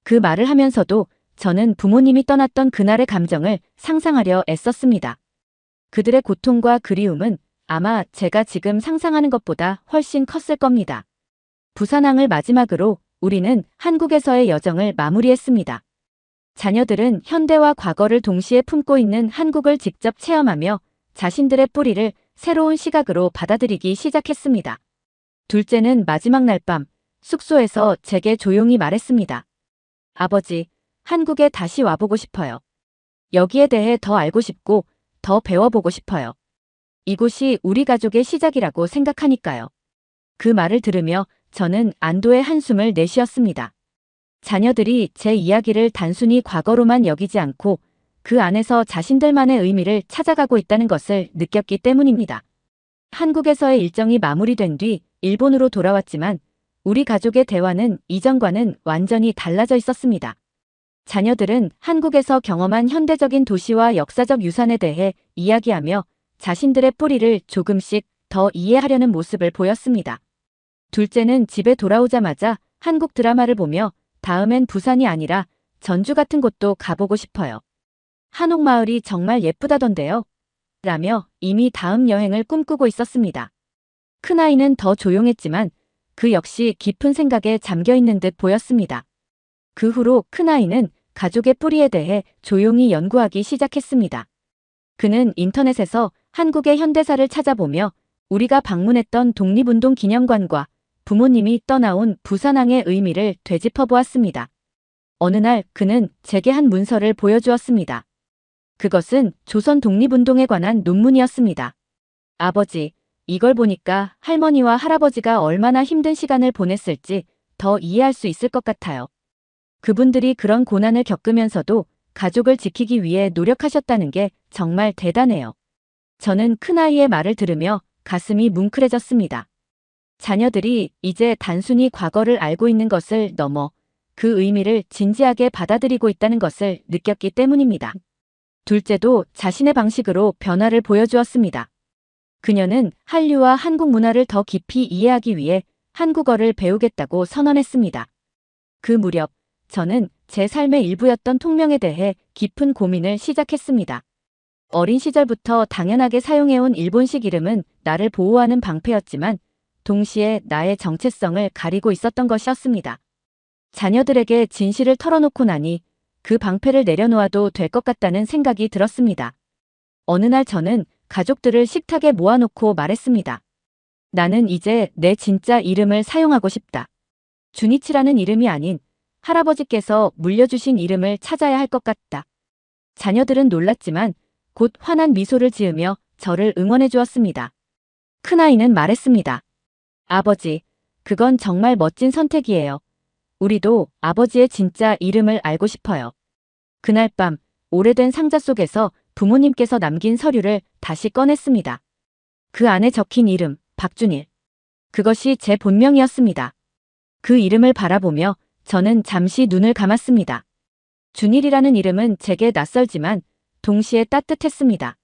그 말을 하면서도 저는 부모님이 떠났던 그날의 감정을 상상하려 애썼습니다. 그들의 고통과 그리움은 아마 제가 지금 상상하는 것보다 훨씬 컸을 겁니다. 부산항을 마지막으로 우리는 한국에서의 여정을 마무리했습니다. 자녀들은 현대와 과거를 동시에 품고 있는 한국을 직접 체험하며 자신들의 뿌리를 새로운 시각으로 받아들이기 시작했습니다. 둘째는 마지막 날 밤 숙소에서 제게 조용히 말했습니다. 아버지, 한국에 다시 와보고 싶어요. 여기에 대해 더 알고 싶고 더 배워보고 싶어요. 이곳이 우리 가족의 시작이라고 생각하니까요. 그 말을 들으며 저는 안도의 한숨을 내쉬었습니다. 자녀들이 제 이야기를 단순히 과거로만 여기지 않고 그 안에서 자신들만의 의미를 찾아가고 있다는 것을 느꼈기 때문입니다. 한국에서의 일정이 마무리된 뒤 일본으로 돌아왔지만 우리 가족의 대화는 이전과는 완전히 달라져 있었습니다. 자녀들은 한국에서 경험한 현대적인 도시와 역사적 유산에 대해 이야기하며 자신들의 뿌리를 조금씩 더 이해하려는 모습을 보였습니다. 둘째는 집에 돌아오자마자 한국 드라마를 보며 다음엔 부산이 아니라 전주 같은 곳도 가보고 싶어요. 한옥마을이 정말 예쁘다던데요. 라며 이미 다음 여행을 꿈꾸고 있었습니다. 큰아이는 더 조용했지만 그 역시 깊은 생각에 잠겨 있는 듯 보였습니다. 그 후로 큰아이는 가족의 뿌리에 대해 조용히 연구하기 시작했습니다. 그는 인터넷에서 한국의 현대사를 찾아보며 우리가 방문했던 독립운동 기념관과 부모님이 떠나온 부산항의 의미를 되짚어 보았습니다. 어느 날 그는 제게 한 문서를 보여주었습니다. 그것은 조선 독립운동에 관한 논문이었습니다. 아버지, 이걸 보니까 할머니와 할아버지가 얼마나 힘든 시간을 보냈을지 더 이해할 수 있을 것 같아요. 그분들이 그런 고난을 겪으면서도 가족을 지키기 위해 노력하셨다는 게 정말 대단해요. 저는 큰아이의 말을 들으며 가슴이 뭉클해졌습니다. 자녀들이 이제 단순히 과거를 알고 있는 것을 넘어 그 의미를 진지하게 받아들이고 있다는 것을 느꼈기 때문입니다. 둘째도 자신의 방식으로 변화를 보여주었습니다. 그녀는 한류와 한국 문화를 더 깊이 이해하기 위해 한국어를 배우겠다고 선언했습니다. 그 무렵 저는 제 삶의 일부였던 통명에 대해 깊은 고민을 시작했습니다. 어린 시절부터 당연하게 사용해온 일본식 이름은 나를 보호하는 방패였지만 동시에 나의 정체성을 가리고 있었던 것이었습니다. 자녀들에게 진실을 털어놓고 나니 그 방패를 내려놓아도 될 것 같다는 생각이 들었습니다. 어느 날 저는 가족들을 식탁에 모아놓고 말했습니다. 나는 이제 내 진짜 이름을 사용하고 싶다. 준이치라는 이름이 아닌 할아버지께서 물려주신 이름을 찾아야 할 것 같다. 자녀들은 놀랐지만 곧 환한 미소를 지으며 저를 응원해 주었습니다. 큰아이는 말했습니다. 아버지, 그건 정말 멋진 선택이에요. 우리도 아버지의 진짜 이름을 알고 싶어요. 그날 밤 오래된 상자 속에서 부모님께서 남긴 서류를 다시 꺼냈습니다. 그 안에 적힌 이름, 박준일. 그것이 제 본명이었습니다. 그 이름을 바라보며 저는 잠시 눈을 감았습니다. 준일이라는 이름은 제게 낯설지만 동시에 따뜻했습니다.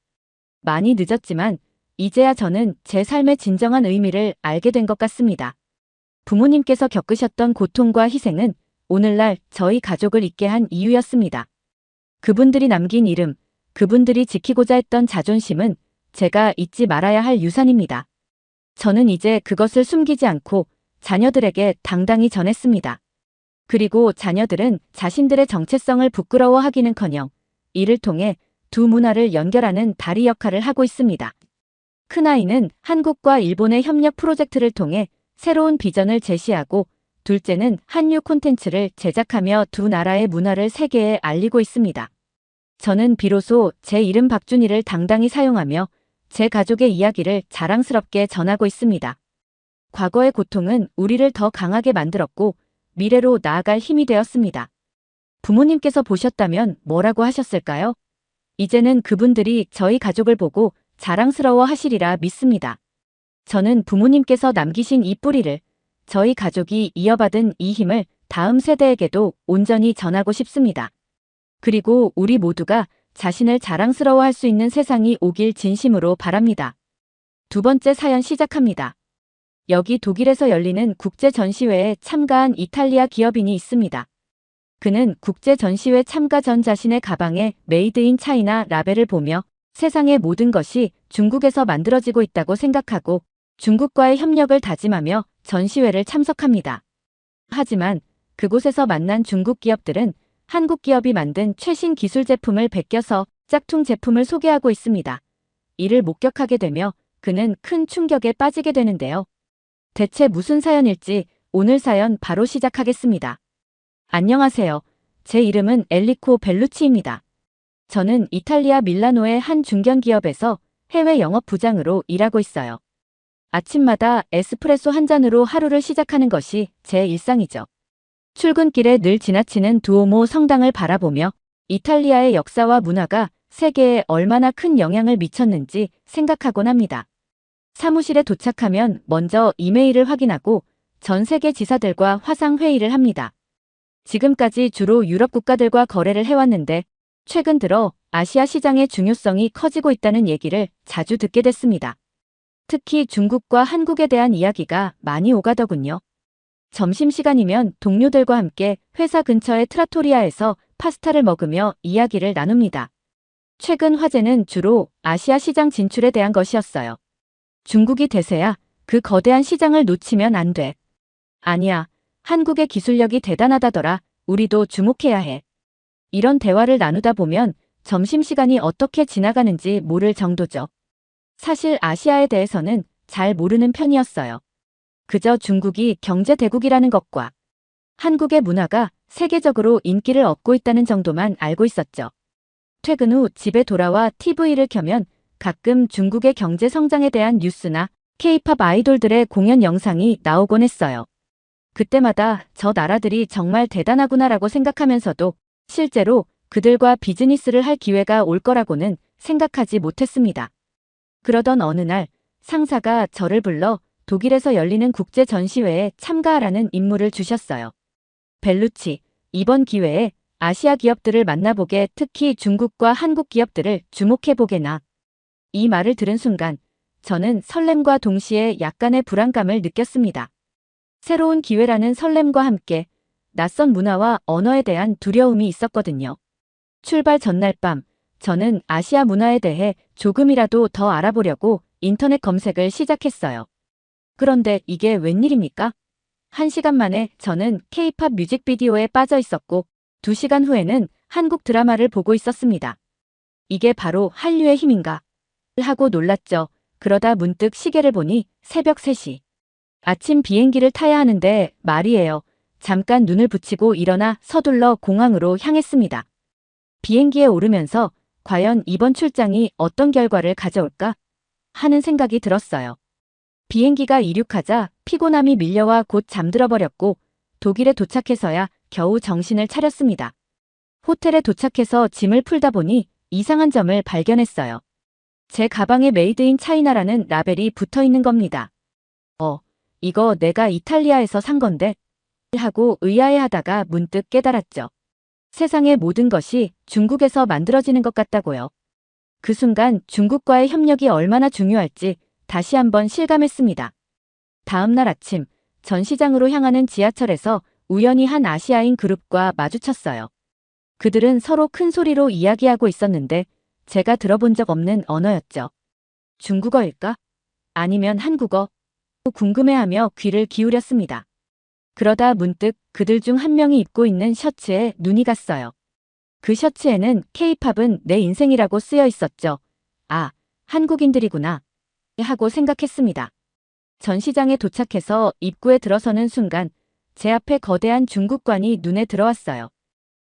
많이 늦었지만 이제야 저는 제 삶의 진정한 의미를 알게 된 것 같습니다. 부모님께서 겪으셨던 고통과 희생은 오늘날 저희 가족을 있게 한 이유였습니다. 그분들이 남긴 이름, 그분들이 지키고자 했던 자존심은 제가 잊지 말아야 할 유산입니다. 저는 이제 그것을 숨기지 않고 자녀들에게 당당히 전했습니다. 그리고 자녀들은 자신들의 정체성을 부끄러워하기는커녕 이를 통해 두 문화를 연결하는 다리 역할을 하고 있습니다. 큰아이는 한국과 일본의 협력 프로젝트를 통해 새로운 비전을 제시하고 둘째는 한류 콘텐츠를 제작하며 두 나라의 문화를 세계에 알리고 있습니다. 저는 비로소 제 이름 박준희를 당당히 사용하며 제 가족의 이야기를 자랑스럽게 전하고 있습니다. 과거의 고통은 우리를 더 강하게 만들었고 미래로 나아갈 힘이 되었습니다. 부모님께서 보셨다면 뭐라고 하셨을까요? 이제는 그분들이 저희 가족을 보고 자랑스러워 하시리라 믿습니다. 저는 부모님께서 남기신 이 뿌리를, 저희 가족이 이어받은 이 힘을 다음 세대에게도 온전히 전하고 싶습니다. 그리고 우리 모두가 자신을 자랑스러워할 수 있는 세상이 오길 진심으로 바랍니다. 두 번째 사연 시작합니다. 여기 독일에서 열리는 국제전시회에 참가한 이탈리아 기업인이 있습니다. 그는 국제전시회 참가 전 자신의 가방에 메이드 인 차이나 라벨을 보며 세상의 모든 것이 중국에서 만들어지고 있다고 생각하고 중국과의 협력을 다짐하며 전시회를 참석합니다. 하지만 그곳에서 만난 중국 기업들은 한국 기업이 만든 최신 기술 제품을 베껴서 짝퉁 제품을 소개하고 있습니다. 이를 목격하게 되며 그는 큰 충격에 빠지게 되는데요. 대체 무슨 사연일지 오늘 사연 바로 시작하겠습니다. 안녕하세요. 제 이름은 엘리코 벨루치입니다. 저는 이탈리아 밀라노의 한 중견기업에서 해외 영업 부장으로 일하고 있어요. 아침마다 에스프레소 한 잔으로 하루를 시작하는 것이 제 일상이죠. 출근길에 늘 지나치는 두오모 성당을 바라보며 이탈리아의 역사와 문화가 세계에 얼마나 큰 영향을 미쳤는지 생각하곤 합니다. 사무실에 도착하면 먼저 이메일을 확인하고 전 세계 지사들과 화상 회의를 합니다. 지금까지 주로 유럽 국가들과 거래를 해왔는데 최근 들어 아시아 시장의 중요성이 커지고 있다는 얘기를 자주 듣게 됐습니다. 특히 중국과 한국에 대한 이야기가 많이 오가더군요. 점심시간이면 동료들과 함께 회사 근처의 트라토리아에서 파스타를 먹으며 이야기를 나눕니다. 최근 화제는 주로 아시아 시장 진출에 대한 것이었어요. 중국이 대세야. 그 거대한 시장을 놓치면 안 돼. 아니야. 한국의 기술력이 대단하다더라. 우리도 주목해야 해. 이런 대화를 나누다 보면 점심시간이 어떻게 지나가는지 모를 정도죠. 사실 아시아에 대해서는 잘 모르는 편이었어요. 그저 중국이 경제대국이라는 것과 한국의 문화가 세계적으로 인기를 얻고 있다는 정도만 알고 있었죠. 퇴근 후 집에 돌아와 TV를 켜면 가끔 중국의 경제 성장에 대한 뉴스나 K-팝 아이돌들의 공연 영상이 나오곤 했어요. 그때마다 저 나라들이 정말 대단하구나라고 생각하면서도 실제로 그들과 비즈니스를 할 기회가 올 거라고는 생각하지 못했습니다. 그러던 어느 날 상사가 저를 불러 독일에서 열리는 국제 전시회에 참가하라는 임무를 주셨어요. 벨루치, 이번 기회에 아시아 기업들을 만나보게, 특히 중국과 한국 기업들을 주목해보게나. 이 말을 들은 순간 저는 설렘과 동시에 약간의 불안감을 느꼈습니다. 새로운 기회라는 설렘과 함께 낯선 문화와 언어에 대한 두려움이 있었거든요. 출발 전날 밤, 저는 아시아 문화에 대해 조금이라도 더 알아보려고 인터넷 검색을 시작했어요. 그런데 이게 웬일입니까? 1시간 만에 저는 K-팝 뮤직비디오에 빠져 있었고 2시간 후에는 한국 드라마를 보고 있었습니다. 이게 바로 한류의 힘인가? 하고 놀랐죠. 그러다 문득 시계를 보니 새벽 3시. 아침 비행기를 타야 하는데 말이에요. 잠깐 눈을 붙이고 일어나 서둘러 공항으로 향했습니다. 비행기에 오르면서 과연 이번 출장이 어떤 결과를 가져올까? 하는 생각이 들었어요. 비행기가 이륙하자 피곤함이 밀려와 곧 잠들어 버렸고 독일에 도착해서야 겨우 정신을 차렸습니다. 호텔에 도착해서 짐을 풀다 보니 이상한 점을 발견했어요. 제 가방에 메이드 인 차이나라는 라벨이 붙어 있는 겁니다. 이거 내가 이탈리아에서 산 건데? 하고 의아해하다가 문득 깨달았죠. 세상의 모든 것이 중국에서 만들어지는 것 같다고요. 그 순간 중국과의 협력이 얼마나 중요할지 다시 한번 실감했습니다. 다음 날 아침, 전시장으로 향하는 지하철에서 우연히 한 아시아인 그룹과 마주쳤어요. 그들은 서로 큰 소리로 이야기하고 있었는데 제가 들어본 적 없는 언어였죠. 중국어일까? 아니면 한국어? 궁금해하며 귀를 기울였습니다. 그러다 문득 그들 중 한 명이 입고 있는 셔츠에 눈이 갔어요. 그 셔츠에는 K-팝은 내 인생이라고 쓰여 있었죠. 아, 한국인들이구나. 하고 생각했습니다. 전시장에 도착해서 입구에 들어서는 순간 제 앞에 거대한 중국관이 눈에 들어왔어요.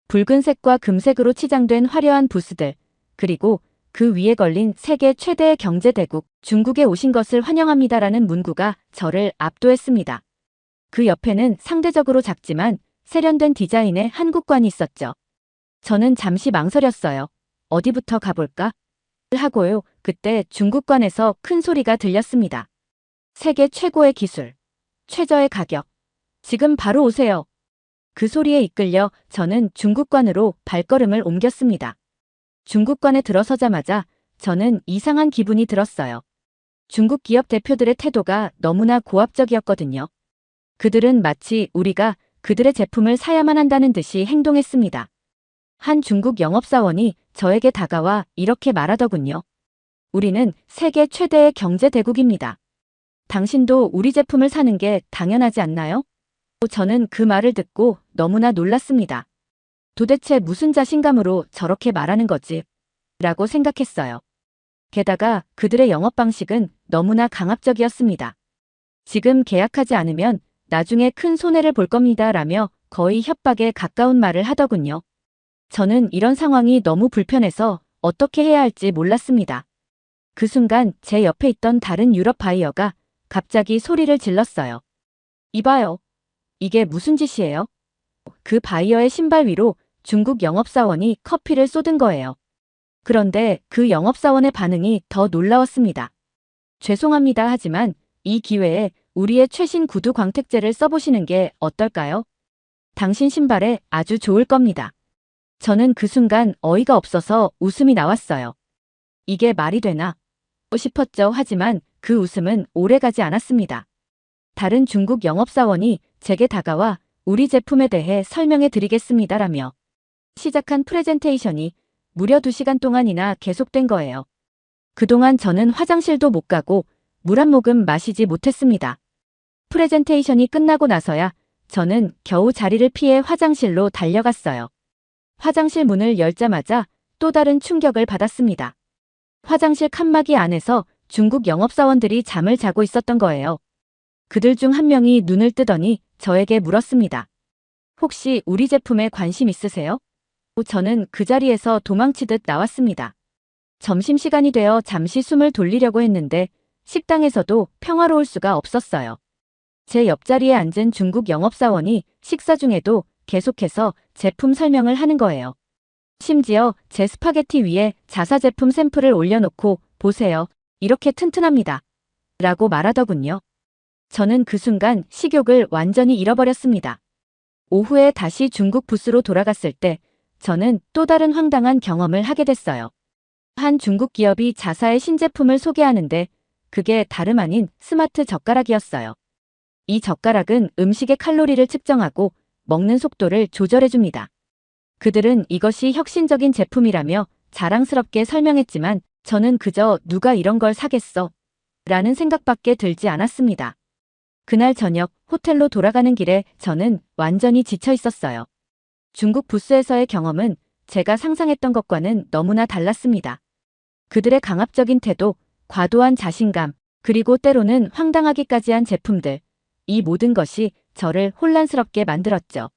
붉은색과 금색으로 치장된 화려한 부스들, 그리고 그 위에 걸린 세계 최대의 경제대국 중국에 오신 것을 환영합니다라는 문구가 저를 압도했습니다. 그 옆에는 상대적으로 작지만 세련된 디자인의 한국관이 있었죠. 저는 잠시 망설였어요. 어디부터 가볼까? 하고요. 그때 중국관에서 큰 소리가 들렸습니다. 세계 최고의 기술, 최저의 가격. 지금 바로 오세요. 그 소리에 이끌려 저는 중국관으로 발걸음을 옮겼습니다. 중국관에 들어서자마자 저는 이상한 기분이 들었어요. 중국 기업 대표들의 태도가 너무나 고압적이었거든요. 그들은 마치 우리가 그들의 제품을 사야만 한다는 듯이 행동했습니다. 한 중국 영업사원이 저에게 다가와 이렇게 말하더군요. 우리는 세계 최대의 경제대국입니다. 당신도 우리 제품을 사는 게 당연하지 않나요? 저는 그 말을 듣고 너무나 놀랐습니다. 도대체 무슨 자신감으로 저렇게 말하는 거지? 라고 생각했어요. 게다가 그들의 영업 방식은 너무나 강압적이었습니다. 지금 계약하지 않으면 나중에 큰 손해를 볼 겁니다. 라며 거의 협박에 가까운 말을 하더군요. 저는 이런 상황이 너무 불편해서 어떻게 해야 할지 몰랐습니다. 그 순간 제 옆에 있던 다른 유럽 바이어가 갑자기 소리를 질렀어요. 이봐요. 이게 무슨 짓이에요? 그 바이어의 신발 위로 중국 영업사원이 커피를 쏟은 거예요. 그런데 그 영업사원의 반응이 더 놀라웠습니다. 죄송합니다 하지만 이 기회에 우리의 최신 구두 광택제를 써보시는 게 어떨까요? 당신 신발에 아주 좋을 겁니다. 저는 그 순간 어이가 없어서 웃음이 나왔어요. 이게 말이 되나? 싶었죠. 하지만 그 웃음은 오래가지 않았습니다. 다른 중국 영업사원이 제게 다가와 우리 제품에 대해 설명해 드리겠습니다라며 시작한 프레젠테이션이 무려 2시간 동안이나 계속된 거예요. 그동안 저는 화장실도 못 가고 물 한 모금 마시지 못했습니다. 프레젠테이션이 끝나고 나서야 저는 겨우 자리를 피해 화장실로 달려갔어요. 화장실 문을 열자마자 또 다른 충격을 받았습니다. 화장실 칸막이 안에서 중국 영업사원들이 잠을 자고 있었던 거예요. 그들 중 한 명이 눈을 뜨더니 저에게 물었습니다. 혹시 우리 제품에 관심 있으세요? 저는 그 자리에서 도망치듯 나왔습니다. 점심시간이 되어 잠시 숨을 돌리려고 했는데 식당에서도 평화로울 수가 없었어요. 제 옆자리에 앉은 중국 영업사원이 식사 중에도 계속해서 제품 설명을 하는 거예요. 심지어 제 스파게티 위에 자사 제품 샘플을 올려놓고 보세요. 이렇게 튼튼합니다. 라고 말하더군요. 저는 그 순간 식욕을 완전히 잃어버렸습니다. 오후에 다시 중국 부스로 돌아갔을 때 저는 또 다른 황당한 경험을 하게 됐어요. 한 중국 기업이 자사의 신제품을 소개하는데 그게 다름 아닌 스마트 젓가락이었어요. 이 젓가락은 음식의 칼로리를 측정하고 먹는 속도를 조절해줍니다. 그들은 이것이 혁신적인 제품이라며 자랑스럽게 설명했지만 저는 그저 누가 이런 걸 사겠어? 라는 생각밖에 들지 않았습니다. 그날 저녁 호텔로 돌아가는 길에 저는 완전히 지쳐 있었어요. 중국 부스에서의 경험은 제가 상상했던 것과는 너무나 달랐습니다. 그들의 강압적인 태도, 과도한 자신감, 그리고 때로는 황당하기까지 한 제품들, 이 모든 것이 저를 혼란스럽게 만들었죠.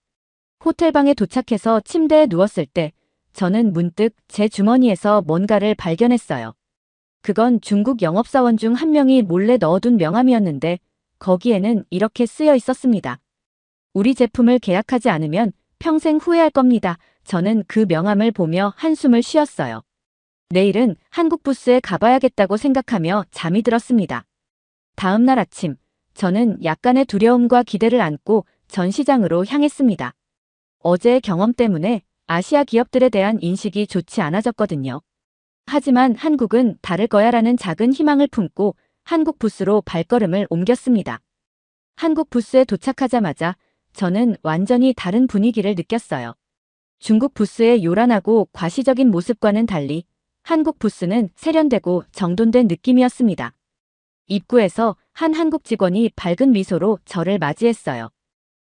호텔방에 도착해서 침대에 누웠을 때 저는 문득 제 주머니에서 뭔가를 발견했어요. 그건 중국 영업사원 중 한 명이 몰래 넣어둔 명함이었는데 거기에는 이렇게 쓰여 있었습니다. 우리 제품을 계약하지 않으면 평생 후회할 겁니다. 저는 그 명함을 보며 한숨을 쉬었어요. 내일은 한국 부스에 가봐야겠다고 생각하며 잠이 들었습니다. 다음 날 아침, 저는 약간의 두려움과 기대를 안고 전시장으로 향했습니다. 어제의 경험 때문에 아시아 기업들에 대한 인식이 좋지 않아졌거든요. 하지만 한국은 다를 거야라는 작은 희망을 품고 한국 부스로 발걸음을 옮겼습니다. 한국 부스에 도착하자마자 저는 완전히 다른 분위기를 느꼈어요. 중국 부스의 요란하고 과시적인 모습과는 달리 한국 부스는 세련되고 정돈된 느낌이었습니다. 입구에서 한 한국 직원이 밝은 미소로 저를 맞이했어요.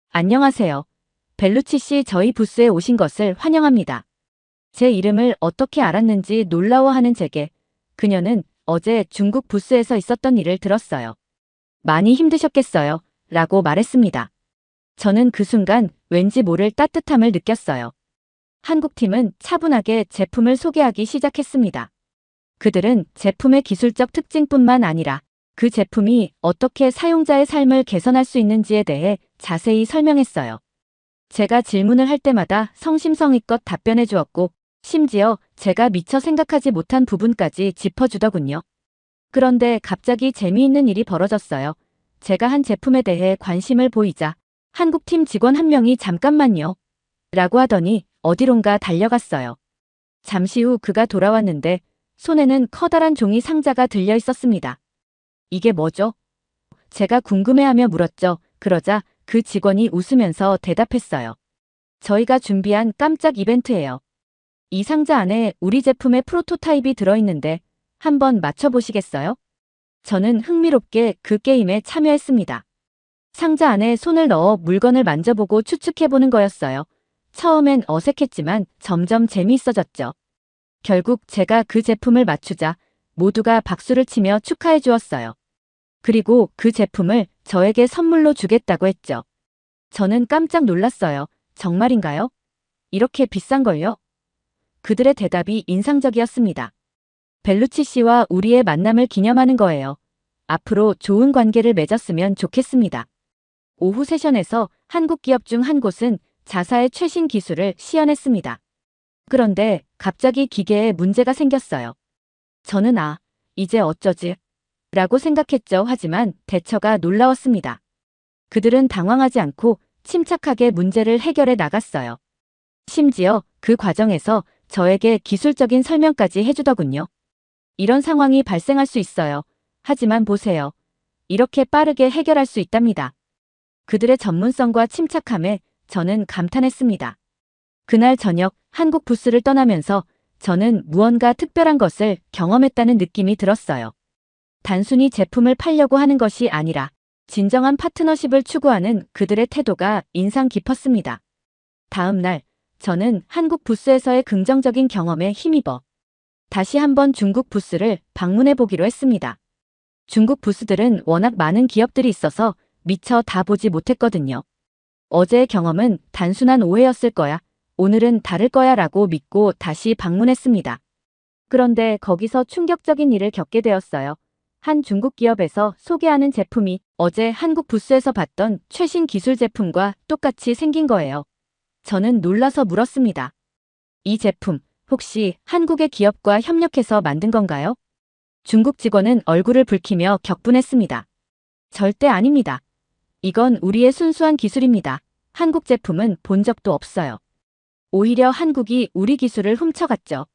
안녕하세요. 벨루치 씨, 저희 부스에 오신 것을 환영합니다. 제 이름을 어떻게 알았는지 놀라워하는 제게 그녀는 어제 중국 부스에서 있었던 일을 들었어요. 많이 힘드셨겠어요. 라고 말했습니다. 저는 그 순간 왠지 모를 따뜻함을 느꼈어요. 한국팀은 차분하게 제품을 소개하기 시작했습니다. 그들은 제품의 기술적 특징뿐만 아니라 그 제품이 어떻게 사용자의 삶을 개선할 수 있는지에 대해 자세히 설명했어요. 제가 질문을 할 때마다 성심성의껏 답변해 주었고 심지어 제가 미처 생각하지 못한 부분까지 짚어주더군요. 그런데 갑자기 재미있는 일이 벌어졌어요. 제가 한 제품에 대해 관심을 보이자 한국팀 직원 한 명이 잠깐만요. 라고 하더니 어디론가 달려갔어요. 잠시 후 그가 돌아왔는데 손에는 커다란 종이 상자가 들려 있었습니다. 이게 뭐죠? 제가 궁금해하며 물었죠. 그러자 그 직원이 웃으면서 대답했어요. 저희가 준비한 깜짝 이벤트예요. 이 상자 안에 우리 제품의 프로토타입이 들어있는데 한번 맞춰보시겠어요? 저는 흥미롭게 그 게임에 참여했습니다. 상자 안에 손을 넣어 물건을 만져보고 추측해보는 거였어요. 처음엔 어색했지만 점점 재미있어졌죠. 결국 제가 그 제품을 맞추자 모두가 박수를 치며 축하해 주었어요. 그리고 그 제품을 저에게 선물로 주겠다고 했죠. 저는 깜짝 놀랐어요. 정말인가요? 이렇게 비싼 걸요? 그들의 대답이 인상적이었습니다. 벨루치 씨와 우리의 만남을 기념하는 거예요. 앞으로 좋은 관계를 맺었으면 좋겠습니다. 오후 세션에서 한국 기업 중 한 곳은 자사의 최신 기술을 시연했습니다. 그런데 갑자기 기계에 문제가 생겼어요. 저는 이제 어쩌지? 라고 생각했죠. 하지만 대처가 놀라웠습니다. 그들은 당황하지 않고 침착하게 문제를 해결해 나갔어요. 심지어 그 과정에서 저에게 기술적인 설명까지 해주더군요. 이런 상황이 발생할 수 있어요. 하지만 보세요. 이렇게 빠르게 해결할 수 있답니다. 그들의 전문성과 침착함에 저는 감탄했습니다. 그날 저녁 한국 부스를 떠나면서 저는 무언가 특별한 것을 경험했다는 느낌이 들었어요. 단순히 제품을 팔려고 하는 것이 아니라 진정한 파트너십을 추구하는 그들의 태도가 인상 깊었습니다. 다음 날 저는 한국 부스에서의 긍정적인 경험에 힘입어 다시 한번 중국 부스를 방문해 보기로 했습니다. 중국 부스들은 워낙 많은 기업들이 있어서 미처 다 보지 못했거든요. 어제의 경험은 단순한 오해였을 거야. 오늘은 다를 거야 라고 믿고 다시 방문했습니다. 그런데 거기서 충격적인 일을 겪게 되었어요. 한 중국 기업에서 소개하는 제품이 어제 한국 부스에서 봤던 최신 기술 제품과 똑같이 생긴 거예요. 저는 놀라서 물었습니다. 이 제품 혹시 한국의 기업과 협력해서 만든 건가요? 중국 직원은 얼굴을 붉히며 격분했습니다. 절대 아닙니다. 이건 우리의 순수한 기술입니다. 한국 제품은 본 적도 없어요. 오히려 한국이 우리 기술을 훔쳐갔죠.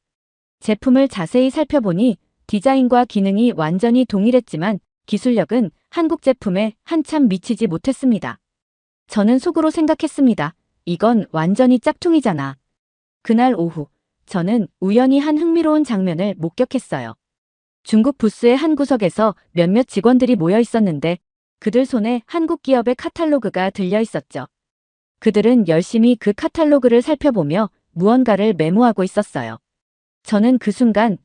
제품을 자세히 살펴보니 디자인과 기능이 완전히 동일했지만 기술력은 한국 제품에 한참 미치지 못했습니다. 저는 속으로 생각했습니다. 이건 완전히 짝퉁이잖아. 그날 오후, 저는 우연히 한 흥미로운 장면을 목격했어요. 중국 부스의 한 구석에서 몇몇 직원들이 모여 있었는데 그들 손에 한국 기업의 카탈로그가 들려 있었죠. 그들은 열심히 그 카탈로그를 살펴보며 무언가를 메모하고 있었어요. 저는 그 순간,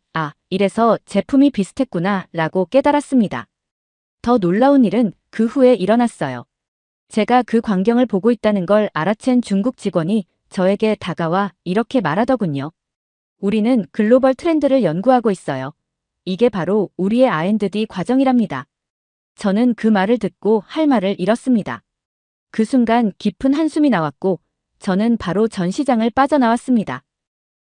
이래서 제품이 비슷했구나 라고 깨달았습니다. 더 놀라운 일은 그 후에 일어났어요. 제가 그 광경을 보고 있다는 걸 알아챈 중국 직원이 저에게 다가와 이렇게 말하더군요. 우리는 글로벌 트렌드를 연구하고 있어요. 이게 바로 우리의 R&D 과정이랍니다. 저는 그 말을 듣고 할 말을 잃었습니다. 그 순간 깊은 한숨이 나왔고 저는 바로 전 시장을 빠져나왔습니다.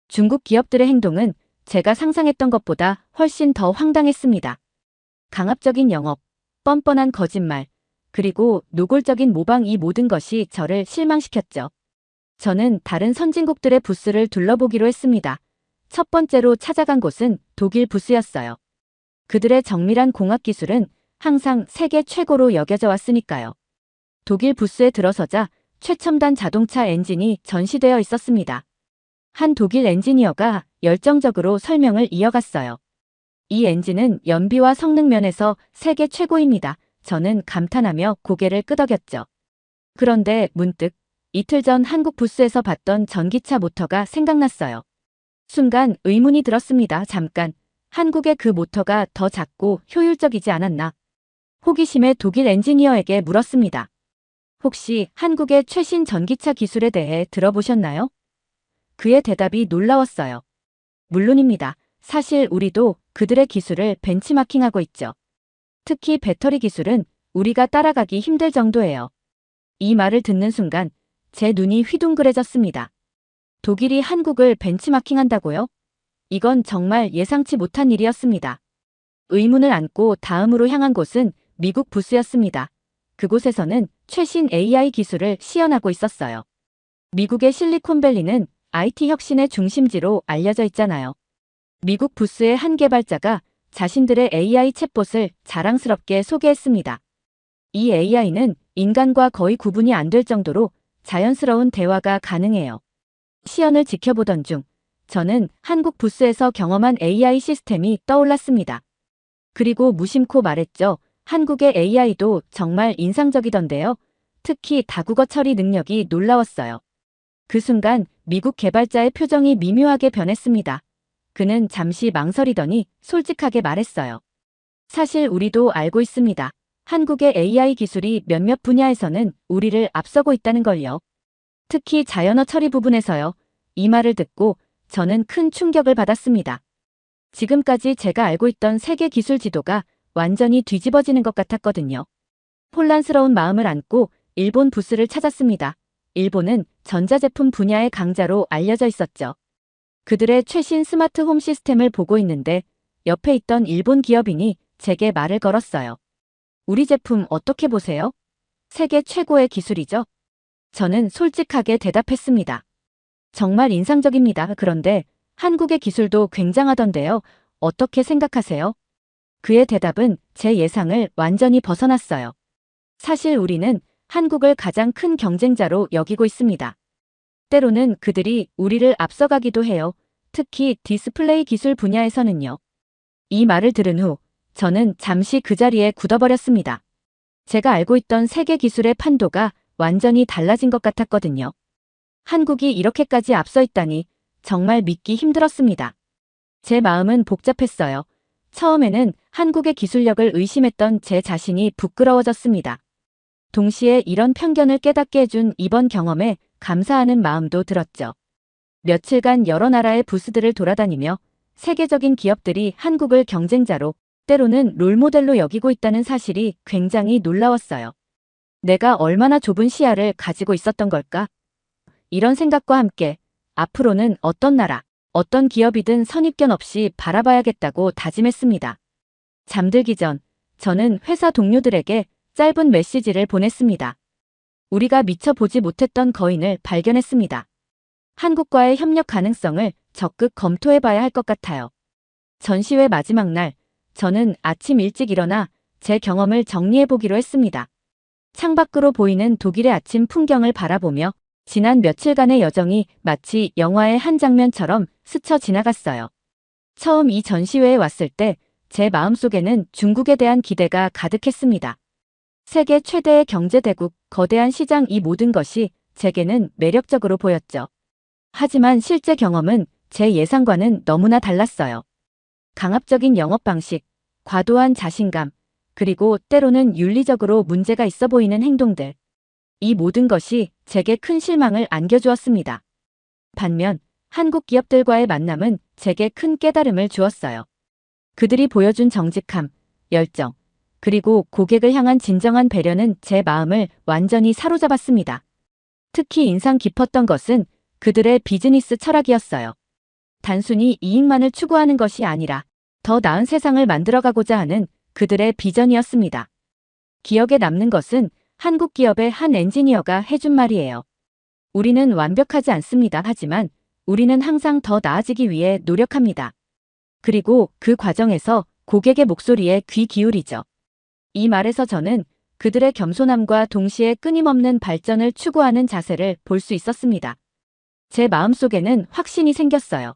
중국 기업들의 행동은 제가 상상했던 것보다 훨씬 더 황당했습니다. 강압적인 영업, 뻔뻔한 거짓말, 그리고 노골적인 모방 이 모든 것이 저를 실망시켰죠. 저는 다른 선진국들의 부스를 둘러보기로 했습니다. 첫 번째로 찾아간 곳은 독일 부스였어요. 그들의 정밀한 공학 기술은 항상 세계 최고로 여겨져 왔으니까요. 독일 부스에 들어서자 최첨단 자동차 엔진이 전시되어 있었습니다. 한 독일 엔지니어가 열정적으로 설명을 이어갔어요. 이 엔진은 연비와 성능 면에서 세계 최고입니다. 저는 감탄하며 고개를 끄덕였죠. 그런데 문득 이틀 전 한국 부스에서 봤던 전기차 모터가 생각났어요. 순간 의문이 들었습니다. 잠깐, 한국의 그 모터가 더 작고 효율적이지 않았나? 호기심에 독일 엔지니어에게 물었습니다. 혹시 한국의 최신 전기차 기술에 대해 들어보셨나요? 그의 대답이 놀라웠어요. 물론입니다. 사실 우리도 그들의 기술을 벤치마킹하고 있죠. 특히 배터리 기술은 우리가 따라가기 힘들 정도예요. 이 말을 듣는 순간 제 눈이 휘둥그레졌습니다. 독일이 한국을 벤치마킹한다고요? 이건 정말 예상치 못한 일이었습니다. 의문을 안고 다음으로 향한 곳은 미국 부스였습니다. 그곳에서는 최신 AI 기술을 시연하고 있었어요. 미국의 실리콘밸리는 IT 혁신의 중심지로 알려져 있잖아요. 미국 부스의 한 개발자가 자신들의 AI 챗봇을 자랑스럽게 소개했습니다. 이 AI는 인간과 거의 구분이 안 될 정도로 자연스러운 대화가 가능해요. 시연을 지켜보던 중 저는 한국 부스에서 경험한 AI 시스템이 떠올랐습니다. 그리고 무심코 말했죠. 한국의 AI도 정말 인상적이던데요. 특히 다국어 처리 능력이 놀라웠어요. 그 순간 미국 개발자의 표정이 미묘하게 변했습니다. 그는 잠시 망설이더니 솔직하게 말했어요. 사실 우리도 알고 있습니다. 한국의 AI 기술이 몇몇 분야에서는 우리를 앞서고 있다는 걸요. 특히 자연어 처리 부분에서요. 이 말을 듣고 저는 큰 충격을 받았습니다. 지금까지 제가 알고 있던 세계 기술 지도가 완전히 뒤집어지는 것 같았거든요. 혼란스러운 마음을 안고 일본 부스를 찾았습니다. 일본은 전자제품 분야의 강자로 알려져 있었죠. 그들의 최신 스마트 홈 시스템을 보고 있는데 옆에 있던 일본 기업인이 제게 말을 걸었어요. 우리 제품 어떻게 보세요? 세계 최고의 기술이죠? 저는 솔직하게 대답했습니다. 정말 인상적입니다. 그런데 한국의 기술도 굉장하던데요. 어떻게 생각하세요? 그의 대답은 제 예상을 완전히 벗어났어요. 사실 우리는 한국을 가장 큰 경쟁자로 여기고 있습니다. 때로는 그들이 우리를 앞서가기도 해요. 특히 디스플레이 기술 분야에서는요. 이 말을 들은 후 저는 잠시 그 자리에 굳어버렸습니다. 제가 알고 있던 세계 기술의 판도가 완전히 달라진 것 같았거든요. 한국이 이렇게까지 앞서 있다니 정말 믿기 힘들었습니다. 제 마음은 복잡했어요. 처음에는 한국의 기술력을 의심했던 제 자신이 부끄러워졌습니다. 동시에 이런 편견을 깨닫게 해준 이번 경험에 감사하는 마음도 들었죠. 며칠간 여러 나라의 부스들을 돌아다니며 세계적인 기업들이 한국을 경쟁자로 때로는 롤모델로 여기고 있다는 사실이 굉장히 놀라웠어요. 내가 얼마나 좁은 시야를 가지고 있었던 걸까? 이런 생각과 함께 앞으로는 어떤 나라, 어떤 기업이든 선입견 없이 바라봐야겠다고 다짐했습니다. 잠들기 전 저는 회사 동료들에게 짧은 메시지를 보냈습니다. 우리가 미처 보지 못했던 거인을 발견했습니다. 한국과의 협력 가능성을 적극 검토해봐야 할 것 같아요. 전시회 마지막 날, 저는 아침 일찍 일어나 제 경험을 정리해보기로 했습니다. 창밖으로 보이는 독일의 아침 풍경을 바라보며 지난 며칠간의 여정이 마치 영화의 한 장면처럼 스쳐 지나갔어요. 처음 이 전시회에 왔을 때 제 마음속에는 중국에 대한 기대가 가득했습니다. 세계 최대의 경제대국, 거대한 시장, 이 모든 것이 제게는 매력적으로 보였죠. 하지만 실제 경험은 제 예상과는 너무나 달랐어요. 강압적인 영업 방식, 과도한 자신감, 그리고 때로는 윤리적으로 문제가 있어 보이는 행동들. 이 모든 것이 제게 큰 실망을 안겨주었습니다. 반면 한국 기업들과의 만남은 제게 큰 깨달음을 주었어요. 그들이 보여준 정직함, 열정, 그리고 고객을 향한 진정한 배려는 제 마음을 완전히 사로잡았습니다. 특히 인상 깊었던 것은 그들의 비즈니스 철학이었어요. 단순히 이익만을 추구하는 것이 아니라 더 나은 세상을 만들어가고자 하는 그들의 비전이었습니다. 기억에 남는 것은 한국 기업의 한 엔지니어가 해준 말이에요. 우리는 완벽하지 않습니다. 하지만 우리는 항상 더 나아지기 위해 노력합니다. 그리고 그 과정에서 고객의 목소리에 귀 기울이죠. 이 말에서 저는 그들의 겸손함과 동시에 끊임없는 발전을 추구하는 자세를 볼 수 있었습니다. 제 마음속에는 확신이 생겼어요.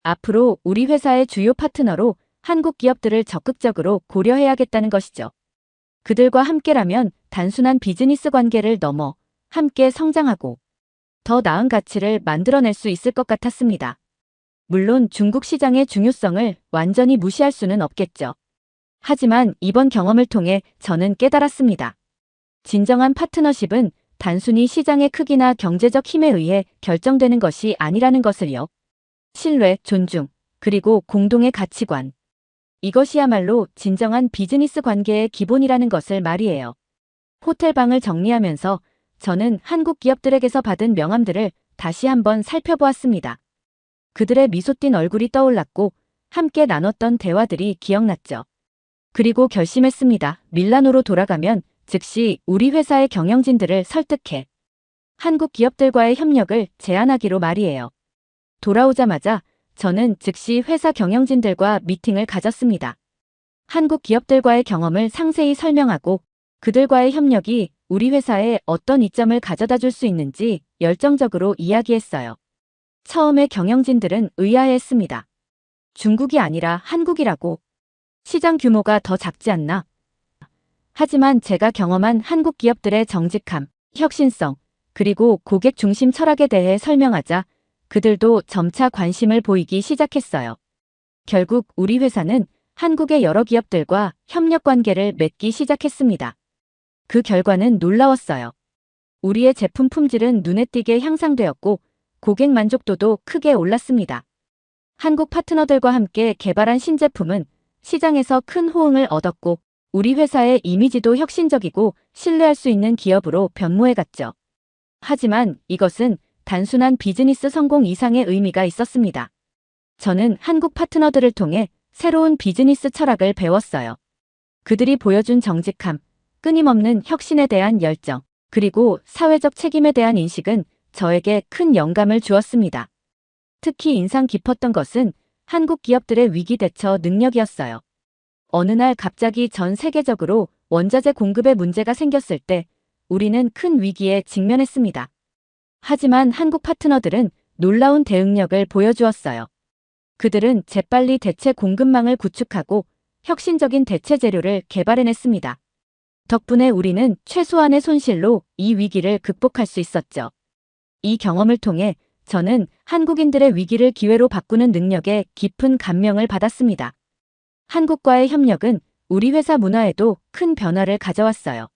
앞으로 우리 회사의 주요 파트너로 한국 기업들을 적극적으로 고려해야겠다는 것이죠. 그들과 함께라면 단순한 비즈니스 관계를 넘어 함께 성장하고 더 나은 가치를 만들어낼 수 있을 것 같았습니다. 물론 중국 시장의 중요성을 완전히 무시할 수는 없겠죠. 하지만 이번 경험을 통해 저는 깨달았습니다. 진정한 파트너십은 단순히 시장의 크기나 경제적 힘에 의해 결정되는 것이 아니라는 것을요. 신뢰, 존중, 그리고 공동의 가치관. 이것이야말로 진정한 비즈니스 관계의 기본이라는 것을 말이에요. 호텔방을 정리하면서 저는 한국 기업들에게서 받은 명함들을 다시 한번 살펴보았습니다. 그들의 미소 띤 얼굴이 떠올랐고 함께 나눴던 대화들이 기억났죠. 그리고 결심했습니다. 밀라노로 돌아가면 즉시 우리 회사의 경영진들을 설득해 한국 기업들과의 협력을 제안하기로 말이에요. 돌아오자마자 저는 즉시 회사 경영진들과 미팅을 가졌습니다. 한국 기업들과의 경험을 상세히 설명하고 그들과의 협력이 우리 회사에 어떤 이점을 가져다 줄 수 있는지 열정적으로 이야기했어요. 처음에 경영진들은 의아해했습니다. 중국이 아니라 한국이라고. 시장 규모가 더 작지 않나? 하지만 제가 경험한 한국 기업들의 정직함, 혁신성, 그리고 고객 중심 철학에 대해 설명하자 그들도 점차 관심을 보이기 시작했어요. 결국 우리 회사는 한국의 여러 기업들과 협력 관계를 맺기 시작했습니다. 그 결과는 놀라웠어요. 우리의 제품 품질은 눈에 띄게 향상되었고 고객 만족도도 크게 올랐습니다. 한국 파트너들과 함께 개발한 신제품은 시장에서 큰 호응을 얻었고 우리 회사의 이미지도 혁신적이고 신뢰할 수 있는 기업으로 변모해갔죠. 하지만 이것은 단순한 비즈니스 성공 이상의 의미가 있었습니다. 저는 한국 파트너들을 통해 새로운 비즈니스 철학을 배웠어요. 그들이 보여준 정직함, 끊임없는 혁신에 대한 열정, 그리고 사회적 책임에 대한 인식은 저에게 큰 영감을 주었습니다. 특히 인상 깊었던 것은 한국 기업들의 위기 대처 능력이었어요. 어느 날 갑자기 전 세계적으로 원자재 공급에 문제가 생겼을 때 우리는 큰 위기에 직면했습니다. 하지만 한국 파트너들은 놀라운 대응력을 보여주었어요. 그들은 재빨리 대체 공급망을 구축하고 혁신적인 대체 재료를 개발해냈습니다. 덕분에 우리는 최소한의 손실로 이 위기를 극복할 수 있었죠. 이 경험을 통해 저는 한국인들의 위기를 기회로 바꾸는 능력에 깊은 감명을 받았습니다. 한국과의 협력은 우리 회사 문화에도 큰 변화를 가져왔어요.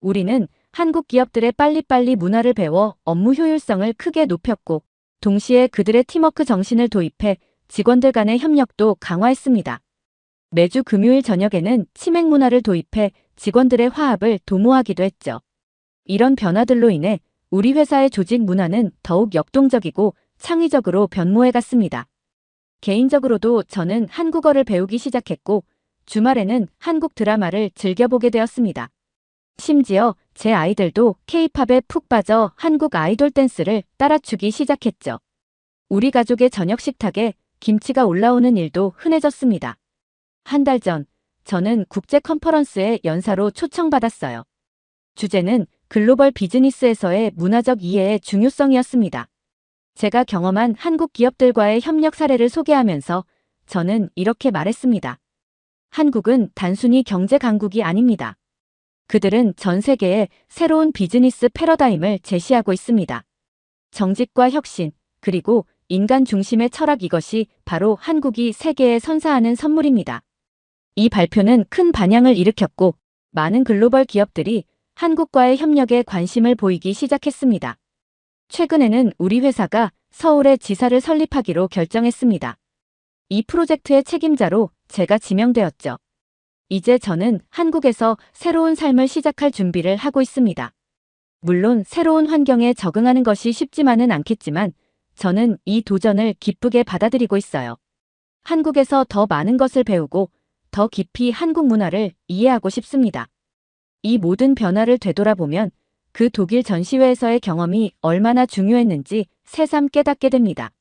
우리는 한국 기업들의 빨리빨리 문화를 배워 업무 효율성을 크게 높였고, 동시에 그들의 팀워크 정신을 도입해 직원들 간의 협력도 강화했습니다. 매주 금요일 저녁에는 치맥 문화를 도입해 직원들의 화합을 도모하기도 했죠. 이런 변화들로 인해 우리 회사의 조직 문화는 더욱 역동적이고 창의적으로 변모해 갔습니다. 개인적으로도 저는 한국어를 배우기 시작했고, 주말에는 한국 드라마를 즐겨보게 되었습니다. 심지어 제 아이들도 K-팝에 푹 빠져 한국 아이돌 댄스를 따라추기 시작했죠. 우리 가족의 저녁 식탁에 김치가 올라오는 일도 흔해졌습니다. 한 달 전, 저는 국제 컨퍼런스에 연사로 초청받았어요. 주제는 글로벌 비즈니스에서의 문화적 이해의 중요성이었습니다. 제가 경험한 한국 기업들과의 협력 사례를 소개하면서 저는 이렇게 말했습니다. 한국은 단순히 경제 강국이 아닙니다. 그들은 전 세계에 새로운 비즈니스 패러다임을 제시하고 있습니다. 정직과 혁신, 그리고 인간 중심의 철학, 이것이 바로 한국이 세계에 선사하는 선물입니다. 이 발표는 큰 반향을 일으켰고, 많은 글로벌 기업들이 한국과의 협력에 관심을 보이기 시작했습니다. 최근에는 우리 회사가 서울에 지사를 설립하기로 결정했습니다. 이 프로젝트의 책임자로 제가 지명되었죠. 이제 저는 한국에서 새로운 삶을 시작할 준비를 하고 있습니다. 물론 새로운 환경에 적응하는 것이 쉽지만은 않겠지만, 저는 이 도전을 기쁘게 받아들이고 있어요. 한국에서 더 많은 것을 배우고 더 깊이 한국 문화를 이해하고 싶습니다. 이 모든 변화를 되돌아보면 그 독일 전시회에서의 경험이 얼마나 중요했는지 새삼 깨닫게 됩니다.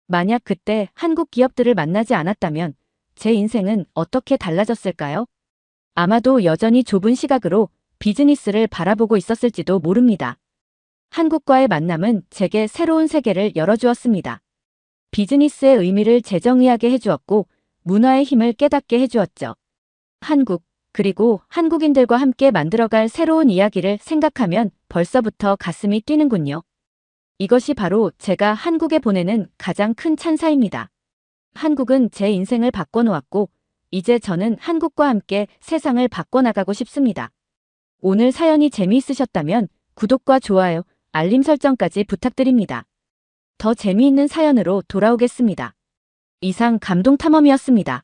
만약 그때 한국 기업들을 만나지 않았다면 제 인생은 어떻게 달라졌을까요? 아마도 여전히 좁은 시각으로 비즈니스를 바라보고 있었을지도 모릅니다. 한국과의 만남은 제게 새로운 세계를 열어주었습니다. 비즈니스의 의미를 재정의하게 해주었고, 문화의 힘을 깨닫게 해주었죠. 한국, 그리고 한국인들과 함께 만들어갈 새로운 이야기를 생각하면 벌써부터 가슴이 뛰는군요. 이것이 바로 제가 한국에 보내는 가장 큰 찬사입니다. 한국은 제 인생을 바꿔놓았고, 이제 저는 한국과 함께 세상을 바꿔나가고 싶습니다. 오늘 사연이 재미있으셨다면 구독과 좋아요, 알림 설정까지 부탁드립니다. 더 재미있는 사연으로 돌아오겠습니다. 이상 감동탐험이었습니다.